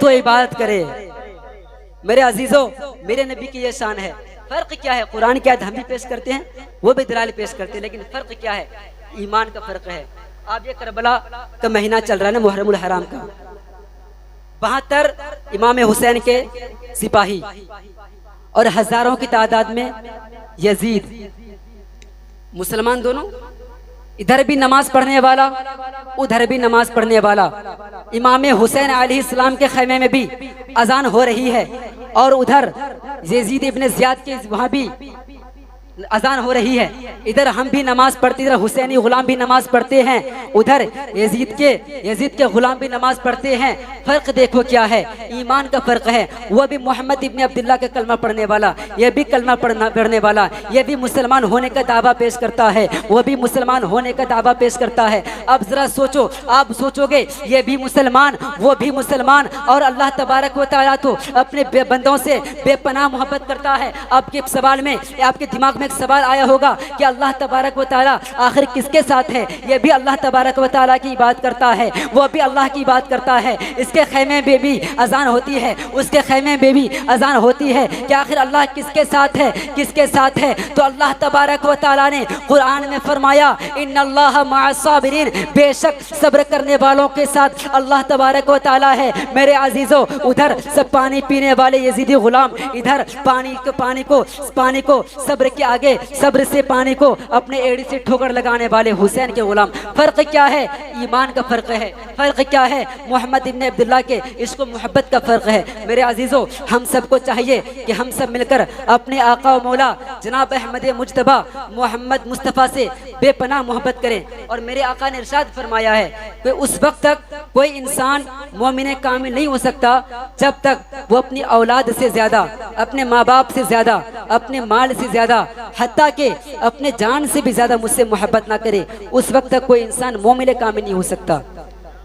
تو عبادت کرے۔ میرے عزیزوں، میرے نبی کی یہ شان ہے۔ فرق کیا ہے؟ قرآن کی آیت ہم بھی پیش کرتے ہیں، وہ بھی دلائل پیش کرتے ہیں، لیکن فرق کیا ہے؟ ایمان کا فرق ہے۔ اب یہ کربلا کا مہینہ چل رہا ہے نا، محرم الحرام کا، 72 امام حسین کے سپاہی اور ہزاروں کی تعداد میں یزید، مسلمان دونوں، ادھر بھی نماز پڑھنے والا ادھر بھی نماز پڑھنے والا۔ امام حسین علیہ السلام کے خیمے میں بھی اذان ہو رہی ہے، اور ادھر یزید ابن زیاد کے وہاں بھی اذان ہو رہی ہے۔ ادھر ہم بھی نماز پڑھتے، ادھر حسینی غلام بھی نماز پڑھتے ہیں، ادھر یزید کے غلام بھی نماز پڑھتے ہیں۔ فرق دیکھو کیا ہے؟ ایمان کا فرق ہے۔ وہ بھی محمد ابن عبداللہ کا کلمہ پڑھنے والا، یہ بھی کلمہ پڑھنے والا، یہ بھی مسلمان ہونے کا دعویٰ پیش کرتا ہے، وہ بھی مسلمان ہونے کا دعویٰ پیش کرتا ہے۔ اب ذرا سوچو، آپ سوچو گے یہ بھی مسلمان وہ بھی مسلمان، اور اللہ تبارک و تعالیٰ تو اپنے بندوں سے بے پناہ محبت کرتا ہے۔ آپ کے سوال میں، آپ کے دماغ میں ایک سوال آیا ہوگا کہ اللہ تبارک و تعالیٰ آخر کس کے ساتھ ہے؟ یہ بھی اللہ تبارک و تعالیٰ کی بات کرتا ہے، وہ بھی اللہ کی بات کرتا ہے، اس کے خیمے میں بھی اذان ہوتی ہے، اس کے خیمے میں بھی اذان ہوتی ہے، کہ آخر اللہ کس کے ساتھ ہے؟ کس کے ساتھ ہے؟ تو اللہ تبارک و تعالیٰ نے قرآن میں فرمایا ان اللہ مع الصابرین، بے شک صبر کرنے والوں کے ساتھ اللہ تبارک و تعالیٰ ہے۔ میرے عزیزوں، ادھر سب پانی پینے والے یزیدی غلام، ادھر پانی کو صبر کے آگے، صبر سے پانی کو اپنے ایڑی سے ٹھوکر لگانے والے حسین کے غلام۔ فرق کیا ہے؟ ایمان کا فرق ہے۔ فرق کیا ہے؟ محمد ابن عبداللہ کے عشق و محبت کا فرق ہے۔ میرے عزیزوں، ہم سب کو چاہیے کہ ہم سب مل کر اپنے آقا و مولا جناب احمد مجتبیٰ محمد مصطفیٰ سے بے پناہ محبت کریں۔ اور میرے آقا نے ارشاد فرمایا ہے کہ اس وقت تک کوئی انسان مومن کامل نہیں ہو سکتا جب تک وہ اپنی اولاد سے زیادہ، اپنے ماں باپ سے زیادہ، اپنے مال سے زیادہ، حتیٰ کہ اپنے جان سے بھی زیادہ مجھ سے محبت نہ کرے، اس وقت تک کوئی انسان مومن کامل نہیں ہو سکتا۔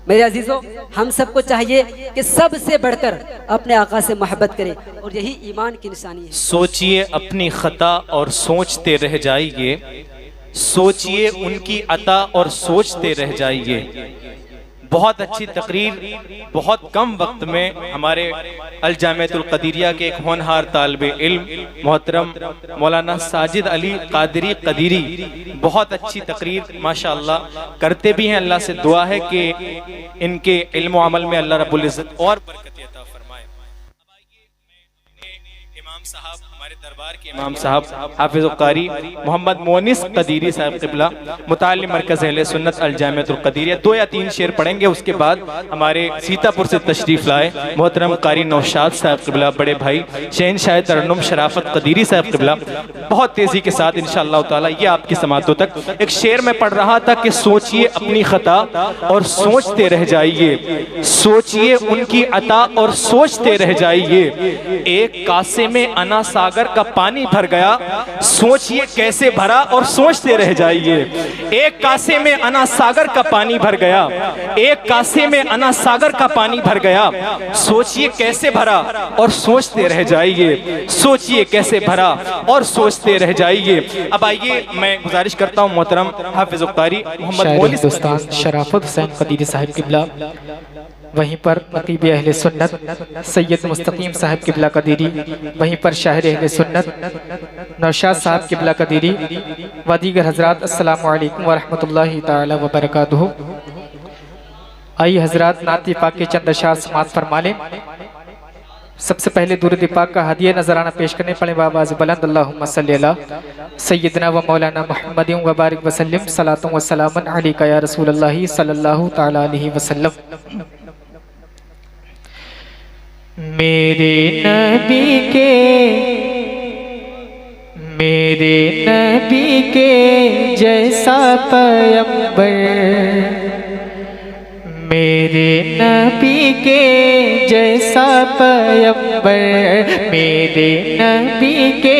میرے عزیزوں، ہم سب کو چاہیے کہ سب سے بڑھ کر اپنے آقا سے محبت کریں، اور یہی ایمان کی نشانی ہے۔ سوچئے اپنی خطا اور سوچتے رہ جائیے، سوچئے ان کی عطا اور سوچتے رہ جائیے۔ بہت اچھی تقریر بہت کم وقت میں ہمارے الجامعۃ القدیریہ کے ایک ہونہار طالب علم محترم مولانا ساجد علی قادری قدیری، بہت اچھی تقریر ماشاءاللہ کرتے بھی ہیں۔ اللہ سے دعا ہے کہ ان کے علم و عمل میں اللہ رب العزت اور برکت عطا فرمائے۔ اب آئیے میں اپنے امام صاحب، ہمارے دربار کے امام صاحب حافظ القاری محمد مونس قدیری صاحب قبلہ، متعلم مرکز اہل سنت الجامعۃ القدیریہ، 2 یا 3 شعر پڑھیں گے۔ اس کے بعد ہمارے سیتا پور سے تشریف لائے محترم قاری نوشاد صاحب قبلہ، بڑے بھائی شہنشاہ ترنم شرافت قدیری صاحب قبلہ، بہت تیزی کے ساتھ انشاءاللہ تعالی یہ آپ کی سماعتوں تک۔ ایک شعر میں پڑھ رہا تھا کہ سوچئے اپنی خطا اور سوچتے رہ جائیے، سوچئے ان کی عطا اور سوچتے رہ جائیے۔ ایک کاسے میں انا ساگر کا پانی بھر گیا، سوچئے کیسے بھرا اور سوچتے رہ جائیے۔ ایک کاسے میں انا ساگر کا پانی بھر گیا، ایک کاسے میں انا ساگر کا پانی بھر گیا، سوچئے کیسے بھرا اور سوچتے رہ جائیے، سوچئے کیسے بھرا اور سوچتے رہ جائیے۔ اب آئیے میں گزارش کرتا ہوں محترم حافظ القاری محمد مونس ہندوستان شرافت حسین قدیری صاحب قبلہ، وہیں پر خطیب اہل سنت سید مستقیم صاحب قبلہ قدیری، وہیں پر شاعر اہل سنت نوشاد صاحب قبلہ قدیری و دیگر حضرات، السلام علیکم ورحمۃ اللہ تعالی وبرکاتہ۔ آئیے حضرات نعت پاک کے چند اشعار سماعت فرما لیں۔ سب سے پہلے درود پاک کا ہدیہ نذرانہ پیش کرنے پڑے بآواز بلند، اللہم صلی اللہ سیدنا و مولانا محمد و بارک وسلم، صلاۃ و سلام علیکہ یا رسول اللہ صلی اللہ تعالی علیہ وسلم۔ میرے نبی کے جیسا پیغمبر، میرے نبی کے جیسا پیغمبر، میرے نبی کے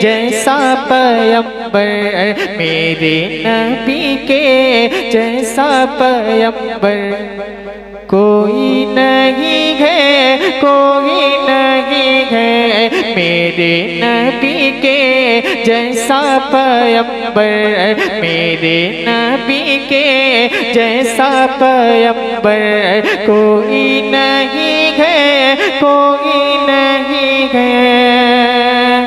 جیسا پیغمبر، میرے نبی کے جیسا پیغمبر کوئی نہیں ہے، کوئی نہیں ہے، میرے نبی کے جیسا پیغمبر، میرے نبی کے جیسا پیغمبر کوئی نہیں ہے، کوئی نہیں ہے،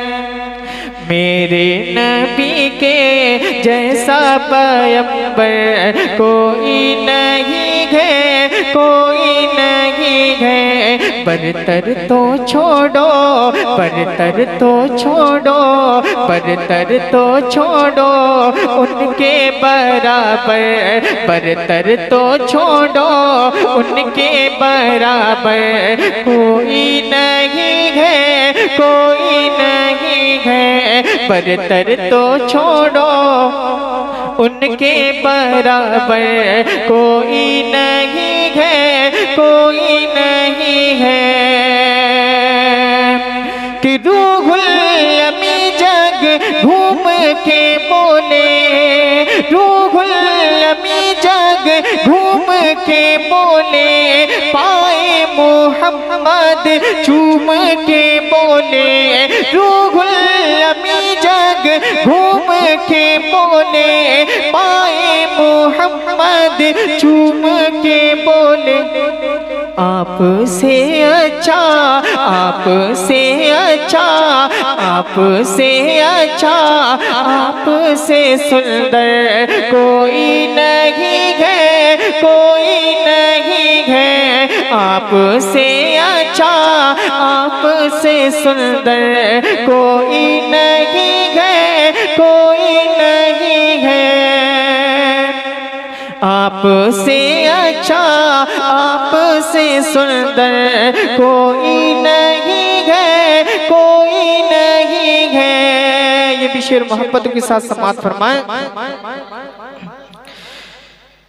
میرے نبی کے جیسا پیغمبر کوئی نہیں ہے، کوئی نہیں ہے۔ برتر تو چھوڑو، برتر تو چھوڑو، برتر تو چھوڑو ان کے برابر، برتر تو چھوڑو ان کے برابر کوئی نہیں ہے، کوئی نہیں ہے۔ برتر تو چھوڑو ان کے برابر کوئی نہیں ہے، کوئی نہیں ہے۔ کہ روح الامی جگ گھوم کے بولے، روح الامی جگ گھوم کے بولے، پائے محمد چوم کے بولے، روح الامی جگ گھوم کے بولے، پائے محمد چوم کے بولے۔ آپ سے اچھا، آپ سے اچھا، آپ سے اچھا، آپ سے سندر کوئی نہیں ہے، کوئی نہیں ہے۔ آپ سے اچھا، آپ سے سندر کوئی نہیں ہے، کوئی نہیں ہے۔ آپ سے اچھا، آپ سے سندر کوئی نہیں ہے، کوئی نہیں ہے۔ یہ بھی شعر محبت کے ساتھ سماعت فرمائیں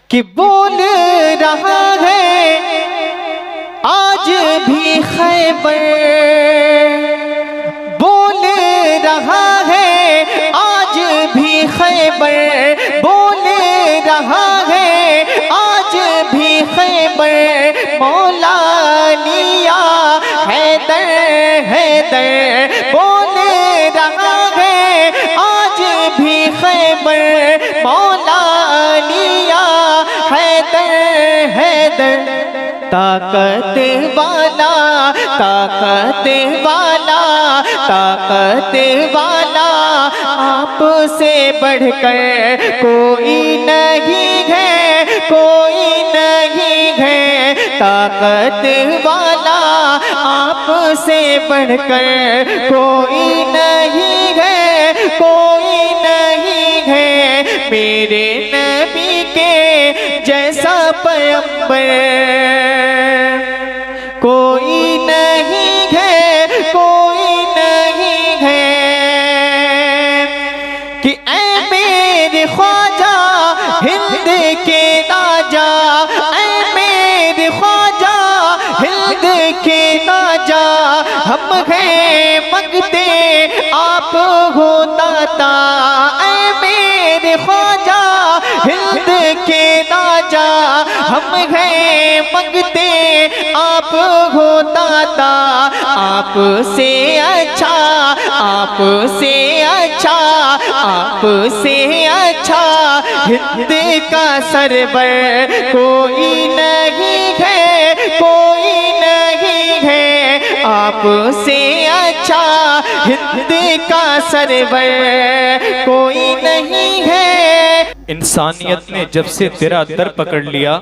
کہ بول رہا ہے آج بھی خیبر، بول رہا ہے آج بھی خیبر، بول رہا ہے آج بھی خیبر، مولا لیا حیدر حیدر، بول رہا ہے آج بھی خیبر، مولا لیا حیدر حیدر۔ طاقت والا، طاقت والا، طاقت والا آپ سے بڑھ کر کوئی نہیں ہے، کوئی نہیں ہے۔ طاقت والا آپ سے بڑھ کر کوئی نہیں ہے، کوئی نہیں ہے۔ میرے نبی کے جیسا پیغمبر کوئی نہیں ہے، کوئی نہیں ہے۔ کہ اے میرے خواجہ ہند کے راجا، اے میرے خواجہ ہند کے راجا، ہم ہیں منگتے آپ ہو داتا، اے میرے خواجہ ہند کے راجا، ہم ہیں منگتے آپ ہو داتا۔ آپ سے اچھا، آپ سے اچھا، آپ سے اچھا ہند کا سرور کوئی نہیں ہے، کوئی نہیں ہے۔ آپ سے اچھا ہند کا سرور کوئی نہیں ہے۔ انسانیت نے جب سے تیرا در پکڑ لیا،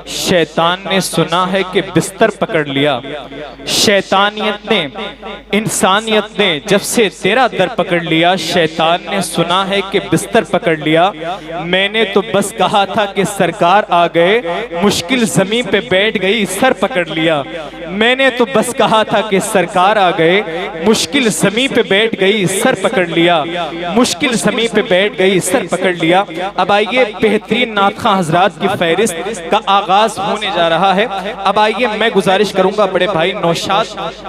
شیطان نے سنا ہے کہ بستر پکڑ لیا۔ شیطانیت نے، انسانیت نے جب سے تیرا در پکڑ لیا، شیطان نے سنا ہے کہ بستر پکڑ لیا۔ میں نے تو بس کہا تھا کہ سرکار آ گئے، مشکل زمین پہ بیٹھ گئی سر پکڑ لیا۔ میں نے تو بس کہا تھا کہ سرکار آ گئے، مشکل زمین پہ بیٹھ گئی سر پکڑ لیا، مشکل زمین پہ بیٹھ گئی سر پکڑ لیا۔ اب آئیے بہترین نعت خواں حضرات کی فہرست کا آغاز ہونے جا رہا ہے۔ اب آئیے میں گزارش کروں گا بڑے بھائی نوشاد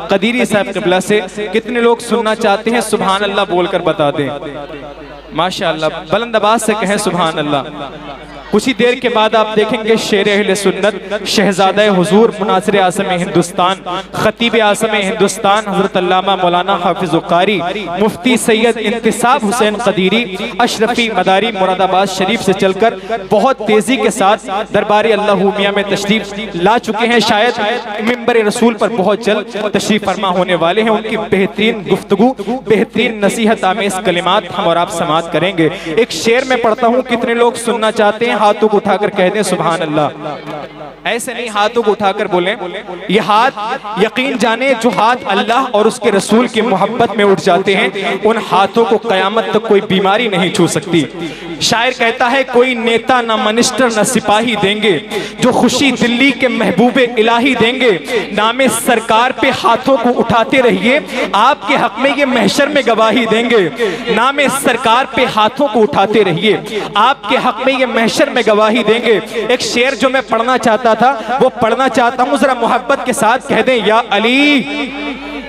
قدیری صاحب قبلہ سے، کتنے لوگ سننا چاہتے ہیں سبحان اللہ بول کر بتا دیں؟ ماشاءاللہ بلند آواز سے کہیں سبحان اللہ۔ کچھ ہی دیر کے بعد آپ دیکھیں گے شیر اہل سنت شہزادہ حضور مناظر اعظم ہندوستان خطیب اعظم ہندوستان حضرت علامہ مولانا حافظ قاری مفتی سید انتصاب حسین قدیری اشرفی مداری مراد آباد شریف سے چل کر بہت تیزی کے ساتھ دربار اللہ میاں میں تشریف لا چکے ہیں. شاید منبر رسول پر بہت جلد تشریف فرما ہونے والے ہیں. ان کی بہترین گفتگو بہترین نصیحت آمیز کلمات ہم اور آپ سماعت کریں گے. ایک شعر میں پڑھتا ہوں, کتنے لوگ سننا چاہتے ہیں ہاتھوں کو اٹھا کر کہہ دیں سبحان اللہ. ایسے نہیں, ہاتھوں کو اٹھا کر بولیں. یہ ہاتھ یقین جانے جو ہاتھ اللہ اور اس کے رسول کی محبت میں اٹھ جاتے ہیں ان ہاتھوں کو قیامت تک کوئی بیماری نہیں چھو سکتی. شاعر کہتا ہے کوئی نیتا نہ منسٹر نہ سپاہی دیں گے جو خوشی دلی کے محبوب الہی دیں گے. نام سرکار پہ ہاتھوں کو اٹھاتے رہیے آپ کے حق میں یہ محشر میں گواہی دیں گے. نام سرکار پہ ہاتھوں کو اٹھاتے رہیے آپ کے حق میں یہ محشر میں گواہی دیں گے. ایک شعر جو میں پڑھنا چاہتا تھا وہ پڑھنا چاہتا ہوں, ذرا محبت کے ساتھ کہہ دیں یا علی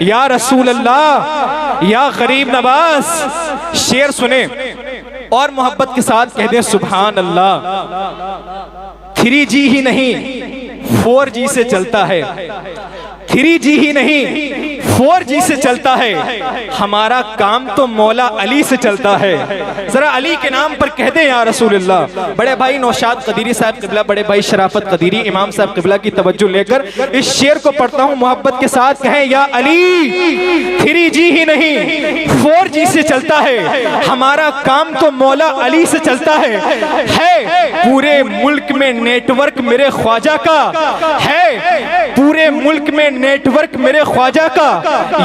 یا رسول اللہ یا غریب نواز. شعر سنیں اور محبت کے ساتھ کہہ دیں سبحان اللہ. 3G ہی نہیں 4G سے چلتا ہے, 3G ہی نہیں 4G سے چلتا ہے. ہمارا کام تو مولا علی سے چلتا ہے. ذرا علی کے نام پر کہہ دیں یا رسول اللہ. بڑے بھائی نوشاد قدیری صاحب قبلہ, بڑے بھائی شرافت قدیری امام صاحب قبلہ کی توجہ لے کر اس شعر کو پڑھتا ہوں, محبت کے ساتھ کہیں یا علی 3G ہی نہیں 4G سے چلتا ہے. ہمارا کام تو مولا علی سے چلتا ہے. پورے ملک میں نیٹ ورک میرے خواجہ کا ہے, پورے ملک میں نیٹ ورک میرے خواجہ کا.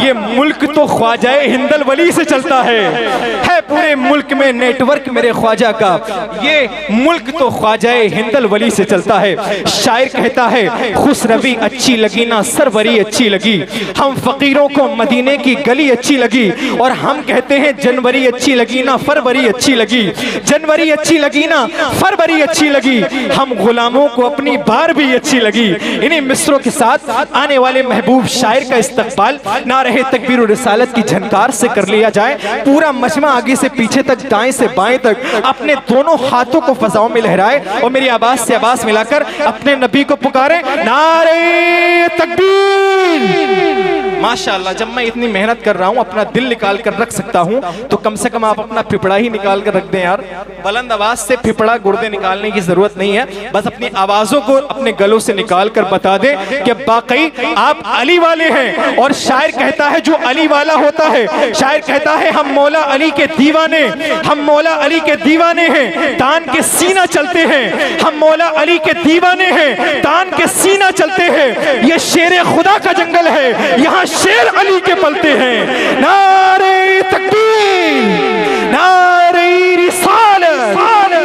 یہ ملک تو خواجہ ہند الولی سے چلتا ہے پورے ملک میں نیٹ ورک میرے خواجہ کا. یہ ملک تو خواجہ ہند الولی سے چلتا ہے. شاعر کہتا ہے خسروی اچھی لگی نہ سروری اچھی لگی, ہم فقیروں کو مدینے کی گلی اچھی لگی. اور ہم کہتے ہیں جنوری اچھی لگی نہ فروری اچھی لگی, جنوری اچھی لگی نہ فروری اچھی لگی. ہم غلاموں کو اپنی بار بھی اچھی لگی. انہیں مصروں کے ساتھ آنے والے محبوب شاعر کا استقبال نعرہ تکبیر و رسالت کی جھنکار سے کر لیا جائے. پورا مجمع آگے سے پیچھے تک دائیں سے بائیں تک اپنے دونوں ہاتھوں کو فضاؤں میں لہرائے اور میری آواز سے آواز ملا کر اپنے نبی کو پکارے نعرہ تکبیر. ماشاءاللہ جب میں اتنی محنت کر رہا ہوں اپنا دل نکال کر رکھ سکتا ہوں تو کم سے کم آپ اپنا پھپڑا ہی نکال کر رکھ دیں یار. بلند آواز سے پھپڑا گردے نکالنے کی ضرورت نہیں ہے, بس اپنی آوازوں کو اپنے گلوں سے نکال کر بتا دیں کہ باقی آپ علی والے ہیں. اور شاعر کہتا ہے جو علی والا ہوتا ہے, شاعر کہتا ہے ہم مولا علی کے دیوانے, ہم مولا علی کے دیوانے ہیں تان کے سینہ چلتے ہیں. ہم مولا علی کے دیوانے ہیں تان کے سینہ چلتے ہیں. یہ شیر خدا کا جنگل ہے یہاں شیر علی کے پلتے ہیں. نعرہ تکبیر, نعرہ رسالت,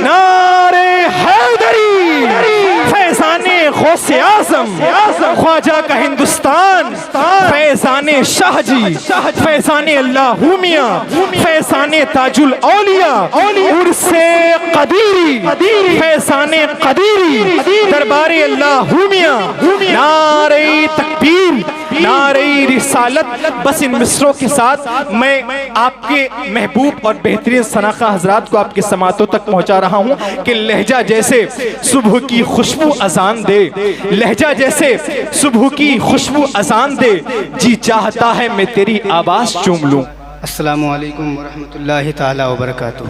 نعرہ حیدری, فیضان غوث اعظم خواجہ کا ہندوستان, فیضان شاہ جی, فیضان اللہ میاں, فیضان تاج الاولیاء, عرس قدیری, فیضان قدیری, دربار اللہ میاں. نعرہ تکبیر, نعرہ رسالت. بس ان مصروں کے ساتھ میں آپ کے محبوب اور بہترین صناخہ حضرات کو آپ کے سماعتوں تک پہنچا رہا ہوں کہ لہجہ جیسے صبح کی خوشبو اذان دے, لہجہ جیسے صبح کی خوشبو اذان دے, جی چاہتا ہے میں تیری آواز چوم لوں. السلام علیکم ورحمۃ اللہ تعالی وبرکاتہ.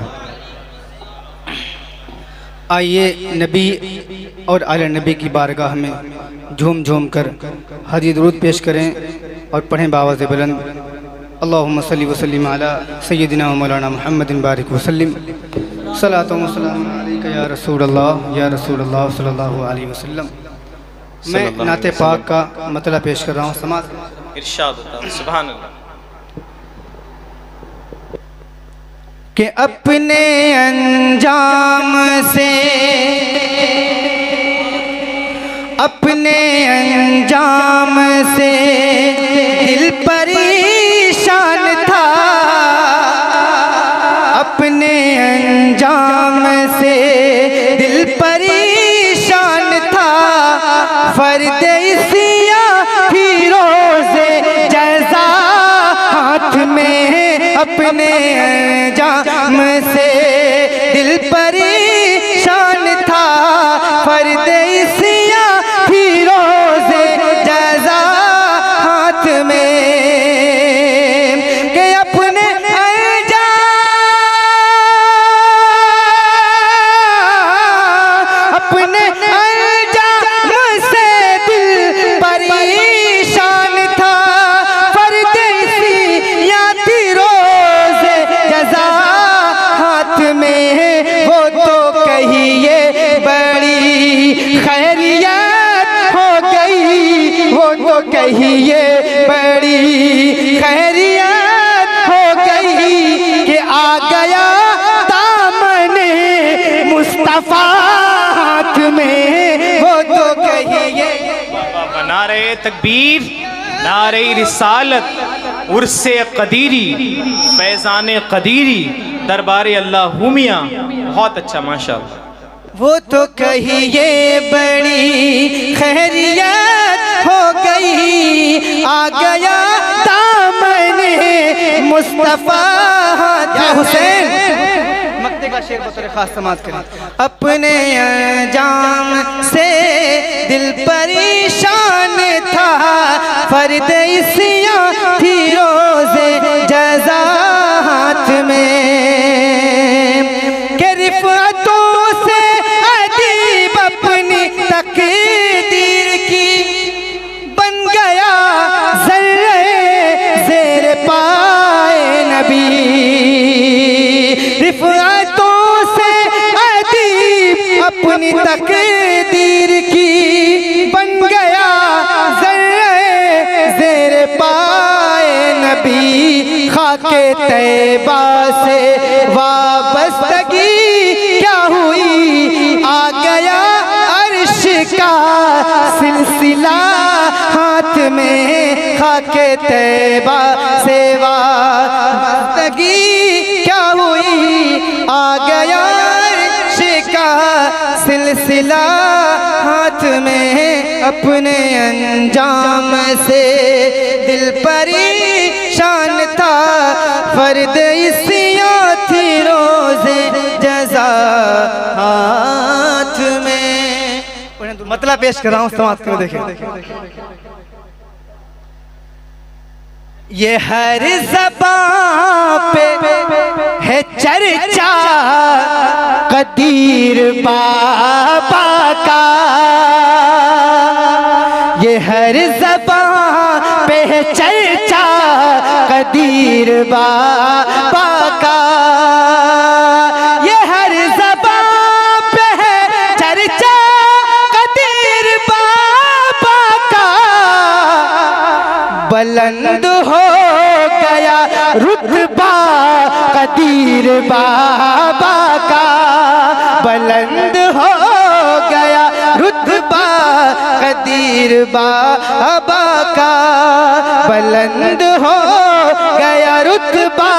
آئیے نبی اور آل نبی کی بارگاہ میں جھوم جھوم کر حدیث درود پیش کریں اور پڑھیں بآواز بلند اللہم صلی وسلم علی سیدنا و مولانا محمد بارک وسلم. صلاۃ و سلام علیک یا رسول اللہ صلی اللہ علیہ وسلم. میں نعت پاک کا مطلب پیش کر رہا ہوں, سماعت ارشاد ہوتا ہے. سبحان اللہ. کہ اپنے انجام سے, اپنے انجام سے دل پریشان تھا, اپنے انجام سے دل پریشان تھا. فرد سیاہ فیروز جیسا ہاتھ میں, اپنے انجام سے دل پریشان تھا. ہاتھ میں کہ اپنے اپنے انجام سے دل پریشان تھا، فرد اسی روز جزا ہاتھ میں، وہ تو کہیے بڑی خیریت ہو گئی، وہ تو کہیے بڑی خیریت ہو گئی کہ آ گیا دامن مصطفیٰ ہاتھ میں، وہ تو کہیے۔ نعرہ تکبیر، نعرہ رسالت، عرس قدیری، فیضان قدیری، دربار اللہومیہ، بہت اچھا ماشاءاللہ۔ وہ تو کہیے بڑی خیریت ہو گئی، آ گیا دامن مصطفیٰ ہاتھ۔ یا حسین مقطع کا شعر بطور خاص سماعت کریں۔ اپنے انجام سے دل پریشان تھا، فرد عصیاں تھی روز جزا ہاتھ میں، کہ رفعتوں سے ادیب اپنی تقدیر کی بن گیا ذرے زیر پائے نبی، رفعتوں سے ادیب اپنی تقدیر کی بن گیا ذرے زیر پائے نبی، خاک طیبہ سے وابستگی کیا ہوئی، آ گیا عرش کا سلسلہ ہاتھ میں، خاک طیبہ سے وابستگی کیا ہوئی، آ گیا عرش کا سلسلہ ہاتھ میں، اپنے انجام سے دل پریشان تھا، فرد عصیاں تھی روز جزا ہاتھ میں۔ مطلب پیش کر رہا ہوں، سماعت کرو دیکھیں۔ یہ ہر زبان پہ ہے چرچا قدیر بابا کا، یہ ہر زبان پہ ہے چرچا قدیر بابا کا، یہ ہر زبان پہ ہے چرچا قدیر بابا کا، بلند ہو گیا رتبہ قدیر بابا کا، بلند ہو گیا رتبہ قدیر بابا کا، بلند ہو گیا رتبہ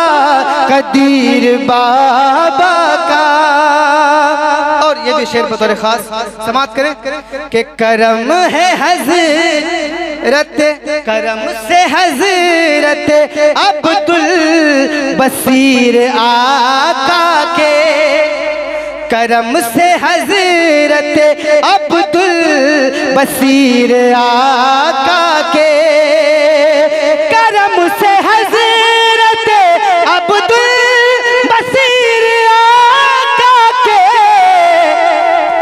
قدیر بابا کا۔ اور یہ بھی شعر بطور خاص سماعت کریں کہ کرم ہے حضرت، کرم سے حضرت عبدالبصیر آقا کے، کرم سے حضرت عبدالبصیر آقا کے، کرم سے حضرت عبدالبصیر آقا کے،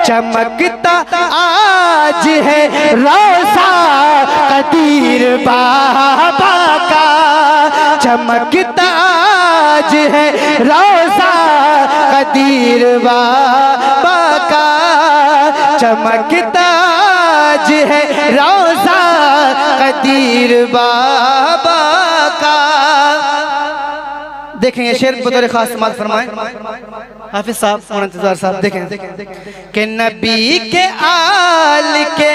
چمکتا آج ہے روزہ قدیر بابا کا، چمکتا آج ہے روزہ قدیر بابا کا، چمکتا آج ہے روزہ قدیر بابا کا۔ دیکھیں یہ شعر بطور خاص سماعت فرمائیں حافظ صاحب اور انتظار صاحب۔ دیکھیں کہ نبی کے آل کے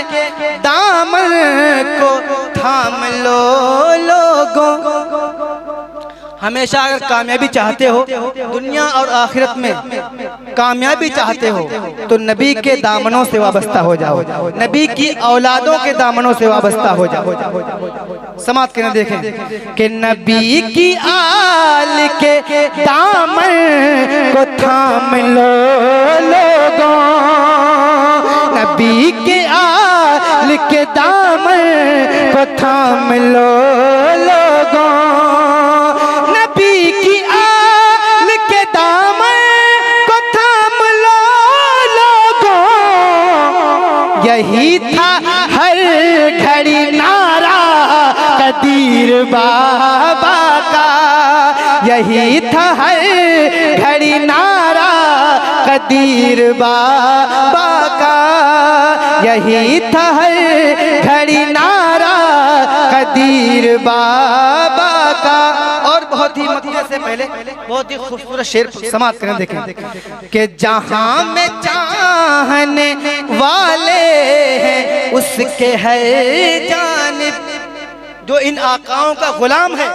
دامن کو تھام لو لوگوں، ہمیشہ اگر کامیابی چاہتے ہو دنیا اور آخرت میں، کامیابی چاہتے ہو تو نبی کے دامنوں سے وابستہ ہو جاؤ، نبی کی اولادوں کے دامنوں سے وابستہ ہو جاؤ۔ سماعت کریں، دیکھیں کہ نبی کی آل کے دامن کو تھام لو لوگوں، نبی کے آل کے دامن کو تھام لو قدیر بابا کا یہی تھا ہر گھڑی نعرہ قدیر بابا کا یہی تھا ہر گھڑی نعرہ قدیر بابا کا۔ اور بہت ہی مکے سے پہلے بہت ہی خوبصورت شعر سماعت کریں، دیکھیں کہ جہاں میں چاہنے والے ہیں اس کے ہر جانب، جو ان آقاؤں کا غلام ہے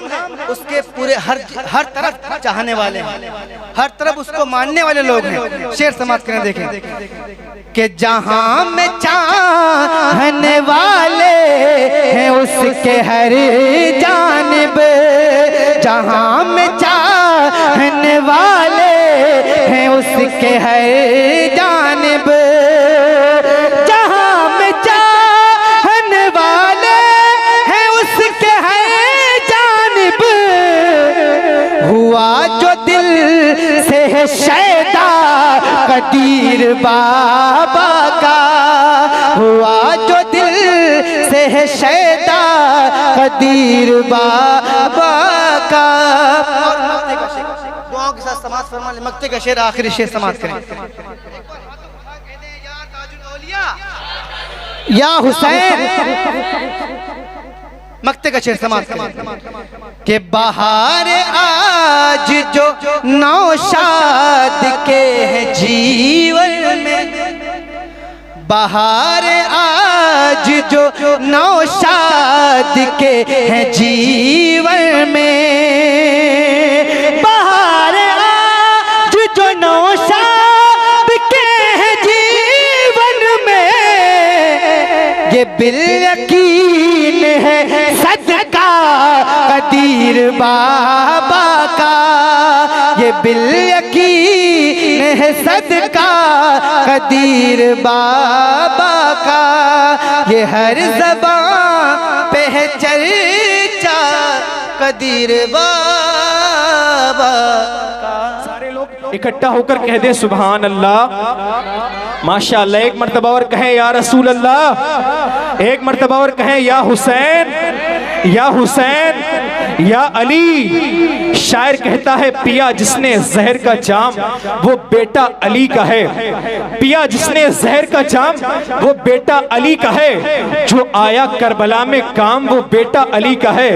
اس کے پورے ہر طرف چاہنے والے ہیں، ہر طرف اس کو ماننے والے لوگ ہیں۔ شعر سماعت کریں، دیکھیں کہ جہاں میں چاہنے والے ہیں اس کے ہر جانب، جہاں میں چاہنے والے ہیں اس کے ہر جانب، جہاں میں چاہنے والے ہیں اس کے ہر جانب، ہوا جو دل سے ہے شیدا قدیر بابا کا، ہوا جو دل سے ہے شیدا قدیر بابا کا۔ اور مقتے کا شعر دعاؤں کے ساتھ سماعت فرما لیں، مقتے کا شعر آخری شعر سماعت کریں۔ یا حسین، مقتے کا شعر سماعت کریں کہ بہار آج جو نوشاد کے ہیں جیون میں، بہار آج جو نوشاد کے ہیں جیون میں، بہار آج جو نوشاد کے ہیں جیون میں، یہ بالیقین ہے صدقہ قدیر بابا کا، یہ بالیقین ہے صدقہ قدیر بابا کا، یہ ہر زبان پہ ہے چرچا قدیر بابا کا۔ سارے لوگ اکٹھا ہو کر کہہ دیں سبحان اللہ، ماشاءاللہ۔ ایک مرتبہ اور کہیں یا رسول اللہ، ایک مرتبہ اور کہیں یا حسین، یا حسین، یا علی۔ شاعر کہتا ہے پیا جس نے زہر کا جام وہ بیٹا علی کا ہے، پیا جس نے زہر کا جام وہ بیٹا علی کا ہے، جو آیا کربلا میں کام وہ بیٹا علی کا ہے،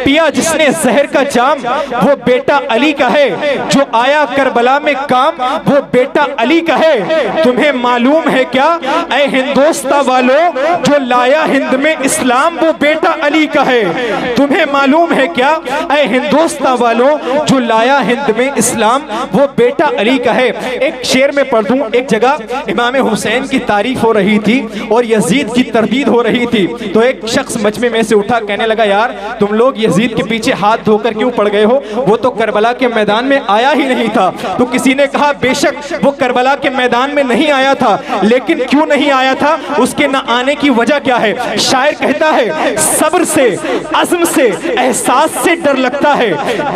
پیا جس نے زہر کا جام وہ بیٹا علی کا ہے، جو آیا کربلا میں کام وہ بیٹا علی کا ہے۔ تمہیں معلوم ہے کیا اے ہندوستہ والو، جو لایا ہند میں اسلام وہ بیٹا علی کا ہے۔ تمہیں معلوم ہے کیا اے ہندوستہ والو، جو لایا ہند میں اسلام وہ بیٹا علی کا ہے۔ ایک شعر میں پڑھ دوں، ایک جگہ امام حسین کی تعریف ہو رہی تھی اور یزید کی تردید ہو رہی تھی، تو ایک شخص مجمع میں سے اٹھا کہنے لگا یار تم لوگ یزید کے پیچھے ہاتھ دھو کر کیوں پڑ گئے ہو، وہ تو کربلا کے میدان میں آیا ہی نہیں تھا۔ تو کسی نے کہا بے شک وہ کربلا کے میدان میں نہیں آیا تھا، لیکن کیوں نہیں آیا تھا، اس کے نہ آنے کی وجہ کیا ہے؟ شاعر کہتا ہے صبر سے، عزم سے، احساس سے ڈر لگتا ہے،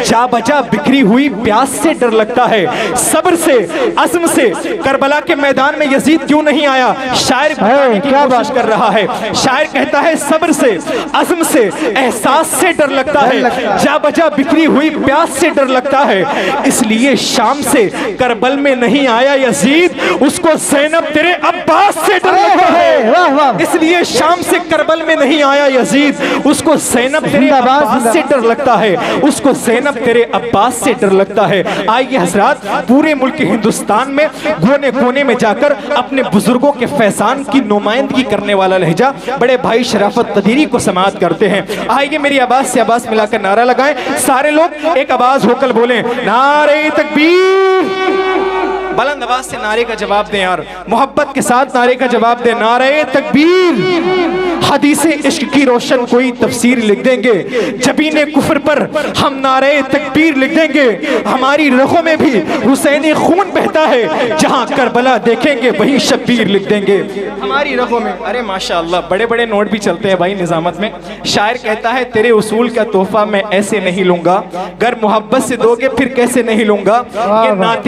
جا بجا بکھری ہوئی پیاس سے ڈر لگتا ہے۔ صبر سے، عزم سے کربلا کے میدان میں یزید کیوں نہیں آیا؟ شاعر بتانے کی کوشش کر رہا ہے۔ شاعر کہتا ہے صبر سے، عزم سے، احساس سے ڈر لگتا ہے، جا بجا بکھری ہوئی پیاس سے ڈر لگتا ہے۔ اس لیے شام سے کربل میں نہیں آیا یزید، اس کو زینب تیرے عباس سے ڈر لگتا ہے۔ اس لیے شام سے کربل میں نہیں آیا یزید، اس کو زینب تیرے عباس سے ڈر لگتا ہے، اس کو زینب تیرے عباس سے ڈر لگتا ہے۔ آئیے حضرات پورے ملک ہندوستان میں کونے کونے میں جا کر اپنے بزرگوں کے فیضان کی نمائندگی کرنے والا لہجہ بڑے بھائی شرافت قدیری کو سماعت کرتے ہیں۔ آئیے میری آواز سے آواز ملا کر نعرہ لگائیں، سارے لوگ ایک آواز ہو کر بولیں نعرہ تکبیر۔ بلند آواز سے نعرے کا جواب دیں یار، محبت کے ساتھ نعرے کا جواب دیں، نعرہ تکبیر۔ حدیث عشق کی روشن کوئی تفسیر لکھ دیں گے، جبین کفر پر ہم نعرہ تکبیر لکھ دیں گے۔ ہماری رگوں میں بھی حسینی خون بہتا ہے، جہاں کربلا دیکھیں گے وہیں شبیر لکھ دیں گے ہماری رگوں میں۔ ارے ماشاءاللہ بڑے بڑے نوٹ بھی چلتے ہیں بھائی نظامت میں۔ شاعر کہتا ہے تیرے اصول کا تحفہ میں ایسے نہیں لوں گا، گر محبت سے دو گے پھر کیسے نہیں لوں گا، یہ نعت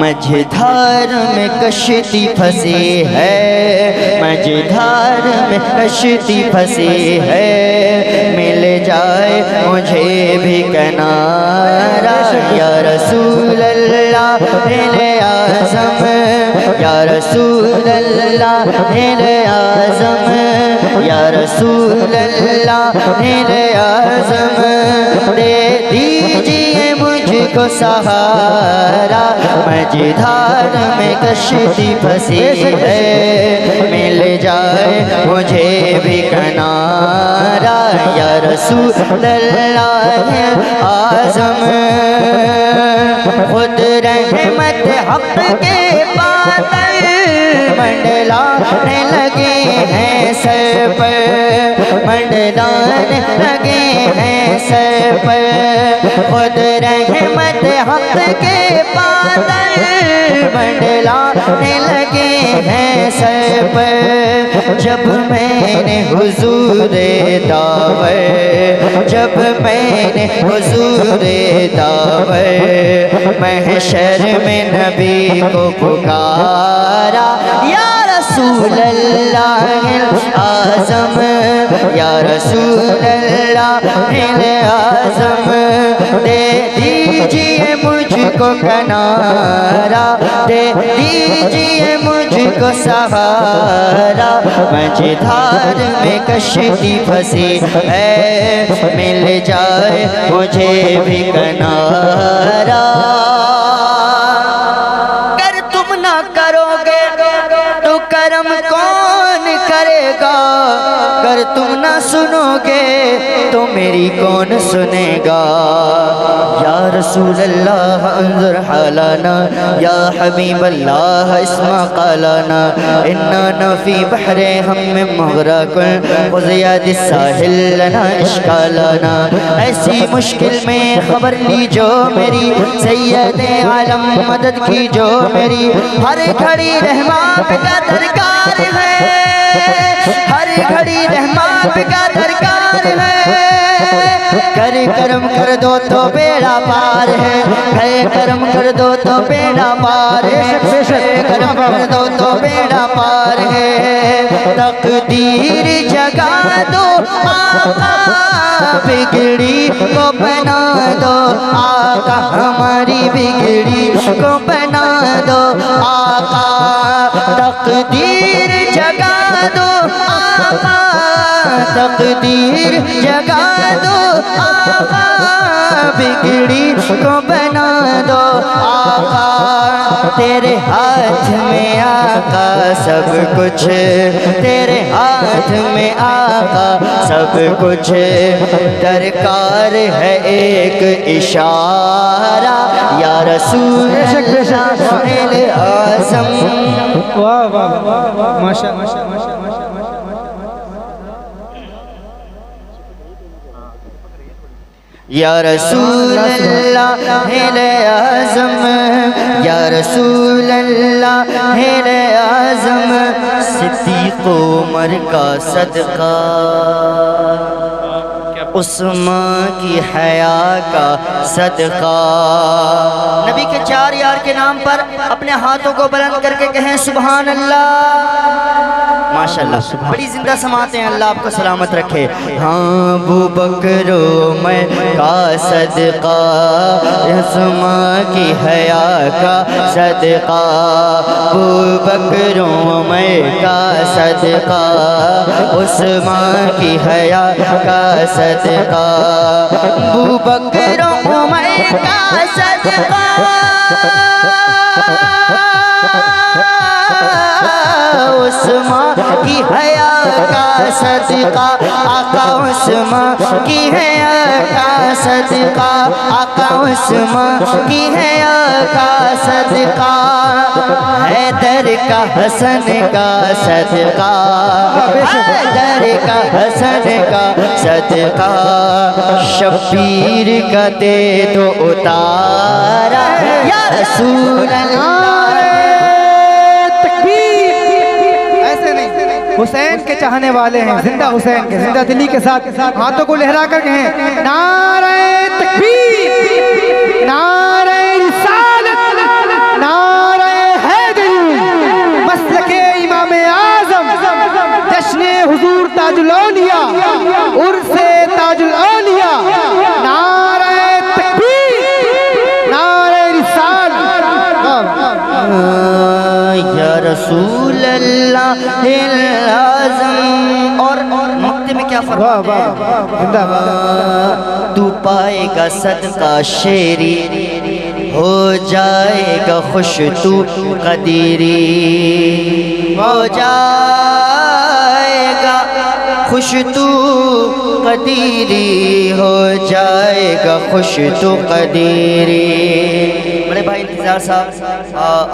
مجھدھار میں کشتی پھنسی ہے، مجھدھار میں کشتی پھنسی ہے، مل جائے مجھے بھی کنارہ یا رسول اللہ اعظم، یا رسول اللہ اعظم، یا رسول اللہ اعظم، دے دیجئے مجھ کو سہارا، مجھدھار میں کشتی پھنسی ہے، مل جائے مجھے بھی کنارہ یا رسول اللہ اعظم۔ خود رحمت حق کے بادل منڈلانے لگے ہیں سر پر، منڈلانے لگے ہیں سر پر، خود رحمت حق کے بادل منڈلانے لگے ہیں سر پر، جب میں نے حضور داور، جب میں نے حضور داور محشر میں نبی کو پکارا، یا رسول اللہ اعظم، یا رسول اللہ اعظم، دے دیجئے مجھ کو کنارہ، دے دیجئے مجھ کو سہارا، مجھدھار میں کشتی پھنسی ہے، مل جائے مجھے بھی کنارہ۔ اگر تم نہ کرو گے تو کرم کون کرے گا، اگر تم نہ سنو گے تو میری کون سنے گا، یا رسول اللہ انظر حالنا، یا حبیب اللہ اسمع قالنا، اننا فی بحر ہم مغرق خذ یاد الساحل لنا اشکالنا، ایسی مشکل میں خبر لی جو میری، سید عالم مدد کی جو میری، ہر گھڑی رحمان کا درکار ہے، ہر گھڑی رحمان کا درکار ہے، کر کرم کر دو تو بیڑا پار ہے، کرم کر دو تو بیڑا پار ہے، کرم کر دو تو بیڑا پار ہے، تقدیر جگا دو آقا، بگڑی کو بنا دو آقا، ہماری بگڑی کو بنا دو آقا، تقدیر جگا دو آقا، تقدیر جگا دو آقا، بگڑی کو بنا دو آقا، تیرے ہاتھ میں آقا سب کچھ، تیرے ہاتھ میں آقا سب کچھ، درکار ہے ایک اشارہ، یا رسول اللہ اعظم۔ واہ واہ واہ، ماشاء اللہ۔ یا رسول اللہ اعظم، یا رسول اللہ اعظم، صدیق عمر کا صدقہ، عثمان کی حیا کا صدقہ، نبی کے چار یار کے نام پر اپنے ہاتھوں کو بلند کر کے کہیں سبحان اللہ، ماشاءاللہ، بڑی زندہ سماعتیں ہیں، اللہ آپ کو سلامت رکھے۔ ہاں ابو بکر و عمر کا صدقہ، عثمان کی حیا کا صدقہ، ابو بکر و عمر کا صدقہ، عثمان کی حیا کا صدقہ، ابو بکر و عمر کا صدقہ، عثمان کی حیا کا صدقہ، آقا عثمان کی حیا کا صدقہ، آقا عثمان کی حیا کا صدقہ، حیدر کا حسن کا صدقہ، حیدر کا حسن کا صدقہ، شبیر کا دے دو اتارا، یا رسول اللہ۔ حسین کے چاہنے والے ہیں، زندہ حسین کے، زندہ دلی کے ساتھ ہاتھوں کو لہرا کر کہیں نعرہ تکبیر، نعرہ رسالت، نعرہ یا رسول اللہ اعظم. اور مقطع میں کیا فرماتے ہیں؟ تو پائے گا صدقہ شیری، ہو جائے گا خوش تو قدیری، ہو جائے گا خوش تو قدیری، ہو جائے گا خوش تو قدیری. بڑے بھائی انتظار صاحب،